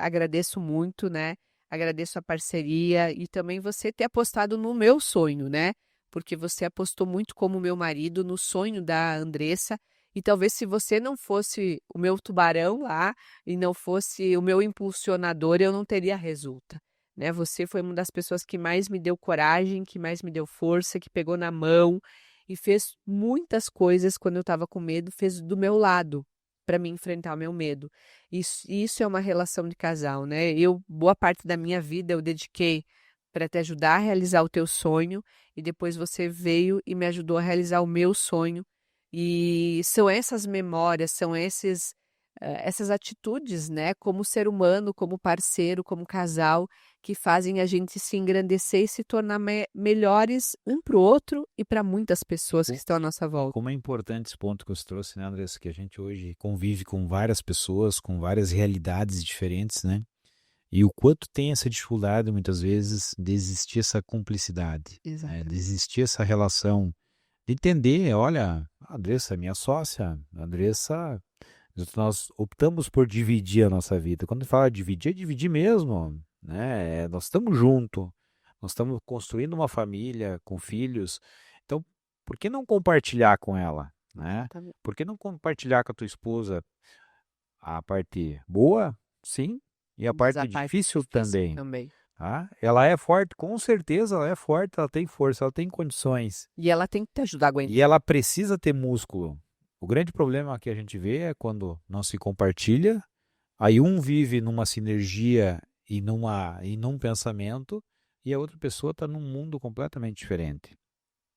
agradeço muito, né? Agradeço a parceria e também você ter apostado no meu sonho, né? Porque você apostou muito como meu marido no sonho da Andressa e talvez se você não fosse o meu tubarão lá e não fosse o meu impulsionador, eu não teria Resulta. Né? Você foi uma das pessoas que mais me deu coragem, que mais me deu força, que pegou na mão e fez muitas coisas quando eu estava com medo, fez do meu lado para me enfrentar o meu medo. Isso é uma relação de casal, né? Boa parte da minha vida eu dediquei para te ajudar a realizar o teu sonho e depois você veio e me ajudou a realizar o meu sonho. E são essas memórias, são essas atitudes, né, como ser humano, como parceiro, como casal, que fazem a gente se engrandecer e se tornar melhores um para o outro e para muitas pessoas que estão à nossa volta. Como é importante esse ponto que você trouxe, né, Andressa, que a gente hoje convive com várias pessoas, com várias realidades diferentes, né? E o quanto tem essa dificuldade, muitas vezes, de existir essa cumplicidade, né? De existir essa relação, de entender, olha, a Andressa é minha sócia, a Andressa... Nós optamos por dividir a nossa vida. Quando fala dividir, é dividir mesmo, né? Nós estamos juntos, nós estamos construindo uma família com filhos. Então, por que não compartilhar com ela, né? Por que não compartilhar com a tua esposa a parte boa, sim, e a parte difícil também. Tá? Ela é forte, com certeza ela é forte, ela tem força, ela tem condições. E ela tem que te ajudar a aguentar. E ela precisa ter músculo. O grande problema que a gente vê é quando não se compartilha, aí um vive numa sinergia e num pensamento, e a outra pessoa está num mundo completamente diferente.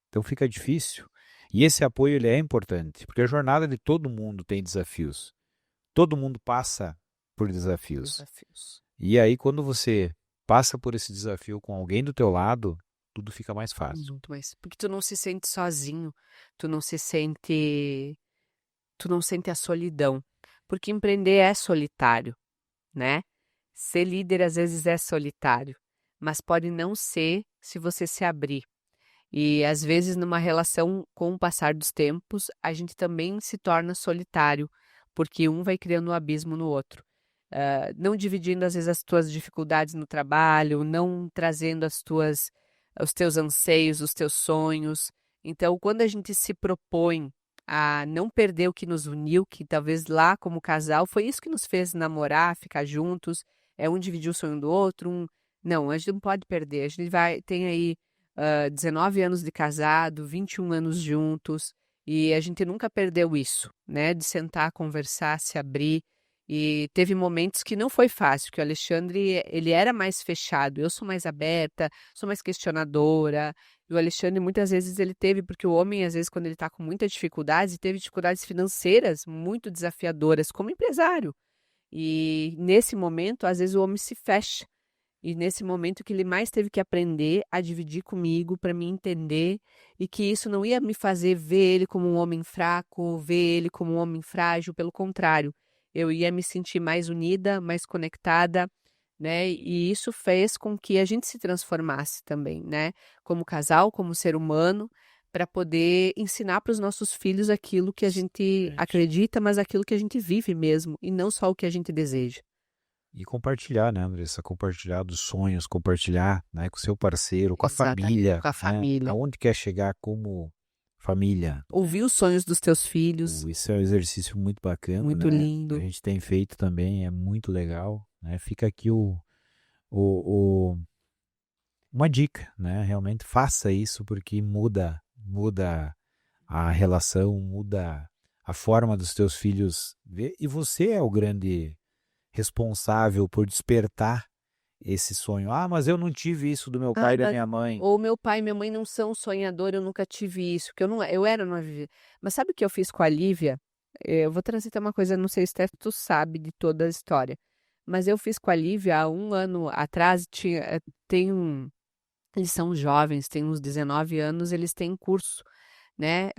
Então fica difícil. E esse apoio ele é importante, porque a jornada de todo mundo tem desafios. Todo mundo passa por desafios. Desafios. E aí quando você passa por esse desafio com alguém do teu lado, tudo fica mais fácil. Muito mais. Porque tu não se sente sozinho, tu não sente a solidão. Porque empreender é solitário, né? Ser líder às vezes é solitário, mas pode não ser se você se abrir. E às vezes numa relação com o passar dos tempos, a gente também se torna solitário, porque um vai criando um abismo no outro. Não dividindo às vezes as tuas dificuldades no trabalho, não trazendo os teus anseios, os teus sonhos. Então, quando a gente se propõe a não perder o que nos uniu, que talvez lá como casal foi isso que nos fez namorar, ficar juntos, um dividir o sonho do outro, não, a gente não pode perder. A gente tem aí 19 anos de casado, 21 anos juntos, e a gente nunca perdeu isso, né? De sentar, conversar, se abrir. E teve momentos que não foi fácil, que o Alexandre, ele era mais fechado, eu sou mais aberta, sou mais questionadora, e o Alexandre muitas vezes ele teve, porque o homem às vezes quando ele está com muita dificuldade, teve dificuldades financeiras muito desafiadoras como empresário. E nesse momento, às vezes o homem se fecha. E nesse momento que ele mais teve que aprender a dividir comigo para me entender e que isso não ia me fazer ver ele como um homem fraco, ver ele como um homem frágil, pelo contrário, eu ia me sentir mais unida, mais conectada, né? E isso fez com que a gente se transformasse também, né? Como casal, como ser humano, para poder ensinar para os nossos filhos aquilo que a gente acredita, mas aquilo que a gente vive mesmo e não só o que a gente deseja. E compartilhar, né, Andressa? Compartilhar dos sonhos, compartilhar, né, com o seu parceiro, com a família, Com a né? família. Aonde quer chegar como família. Ouvir os sonhos dos teus filhos. Isso é um exercício muito bacana, Muito né? lindo. A gente tem feito também, é muito legal, né? Fica aqui o, uma dica, né? Realmente faça isso porque muda a relação, muda a forma dos teus filhos ver. E você é o grande responsável por despertar esse sonho. Ah, mas eu não tive isso do meu pai e da minha mãe. Ou meu pai e minha mãe não são sonhadores, eu nunca tive isso, que eu era uma vivi. Mas sabe o que eu fiz com a Lívia? Eu vou trazer até uma coisa, não sei se tu sabe de toda a história, mas eu fiz com a Lívia há um ano atrás, eles são jovens, têm uns 19 anos, eles têm curso, né?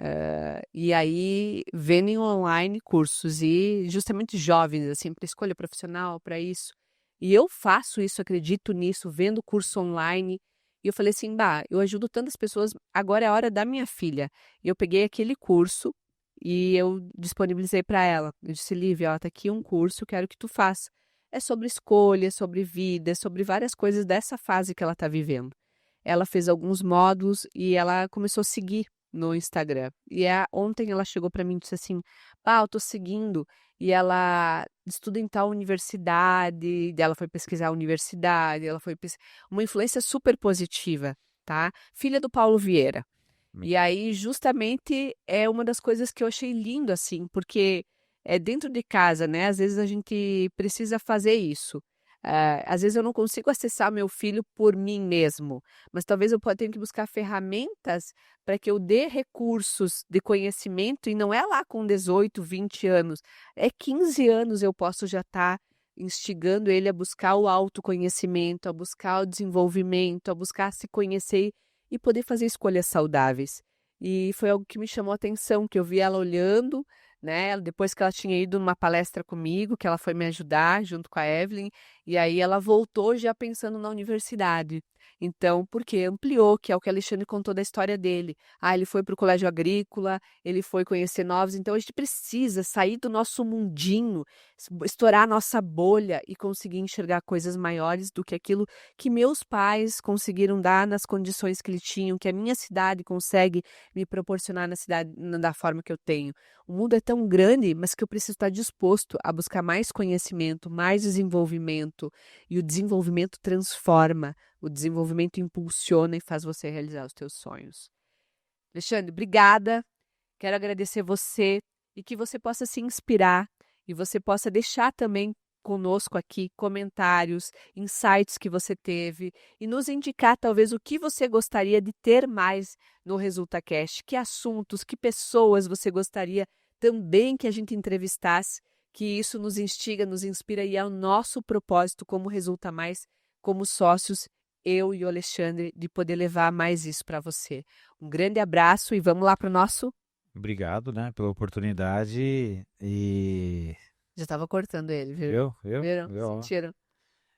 E aí vendem online cursos e justamente jovens, assim, para escolha profissional, para isso. E eu faço isso, acredito nisso, vendo curso online. E eu falei assim, bah, eu ajudo tantas pessoas, agora é a hora da minha filha. E eu peguei aquele curso e eu disponibilizei para ela. Eu disse, Lívia, ó, tá aqui um curso, quero que tu faça. É sobre escolha, sobre vida, sobre várias coisas dessa fase que ela está vivendo. Ela fez alguns módulos e ela começou a seguir no Instagram. E ontem ela chegou para mim e disse assim, pá, eu tô seguindo. E ela estuda em tal universidade, ela foi pesquisar a universidade, uma influência super positiva, tá? Filha do Paulo Vieira. E aí, justamente, é uma das coisas que eu achei lindo, assim, porque é dentro de casa, né? Às vezes a gente precisa fazer isso. Às vezes eu não consigo acessar meu filho por mim mesmo, mas talvez eu tenha que buscar ferramentas para que eu dê recursos de conhecimento, e não é lá com 18, 20 anos, é 15 anos eu posso já estar instigando ele a buscar o autoconhecimento, a buscar o desenvolvimento, a buscar se conhecer e poder fazer escolhas saudáveis. E foi algo que me chamou a atenção, que eu vi ela olhando, né? Depois que ela tinha ido numa palestra comigo, que ela foi me ajudar junto com a Evelyn, e aí ela voltou já pensando na universidade. Então, porque ampliou, que é o que a Alexandre contou da história dele. Ele foi para o colégio agrícola, ele foi conhecer novos. Então, a gente precisa sair do nosso mundinho, estourar a nossa bolha e conseguir enxergar coisas maiores do que aquilo que meus pais conseguiram dar nas condições que eles tinham, que a minha cidade consegue me proporcionar na cidade, da forma que eu tenho. O mundo é tão grande, mas que eu preciso estar disposto a buscar mais conhecimento, mais desenvolvimento. E o desenvolvimento transforma, o desenvolvimento impulsiona e faz você realizar os teus sonhos. Alexandre, obrigada. Quero agradecer você e que você possa se inspirar e você possa deixar também conosco aqui comentários, insights que você teve e nos indicar talvez o que você gostaria de ter mais no ResultaCast, que assuntos, que pessoas você gostaria também que a gente entrevistasse, que isso nos instiga, nos inspira e é o nosso propósito como Resulta Mais, como sócios, eu e o Alexandre, de poder levar mais isso para você. Um grande abraço e vamos lá para o nosso... Obrigado, né, pela oportunidade e... Já estava cortando ele, viu? Viram? Viu? Sentiram?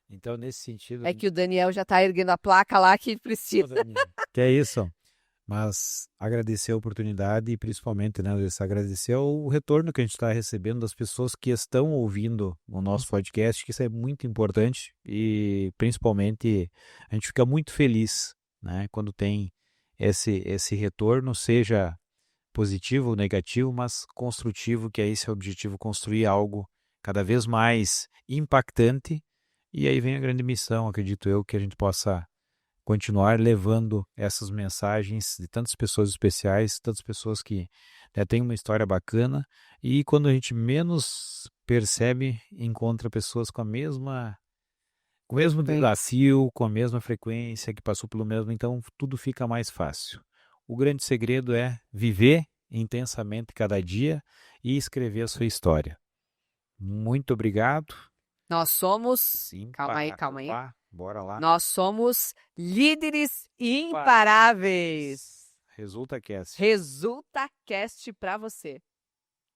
Então, nesse sentido... É que o Daniel já está erguendo a placa lá que precisa. Que é isso? Mas agradecer a oportunidade e principalmente, né, agradecer o retorno que a gente está recebendo das pessoas que estão ouvindo o nosso podcast, que isso é muito importante e principalmente a gente fica muito feliz, né, quando tem esse retorno, seja positivo ou negativo, mas construtivo, que é esse o objetivo, construir algo cada vez mais impactante. E aí vem a grande missão, acredito eu, que a gente possa continuar levando essas mensagens de tantas pessoas especiais, tantas pessoas que, né, têm uma história bacana e quando a gente menos percebe, encontra pessoas com o mesmo desafio, com a mesma frequência, que passou pelo mesmo, então tudo fica mais fácil. O grande segredo é viver intensamente cada dia e escrever a sua história. Muito obrigado. Nós somos... Calma aí. Bora lá. Nós somos líderes imparáveis. ResultaCast. ResultaCast para você.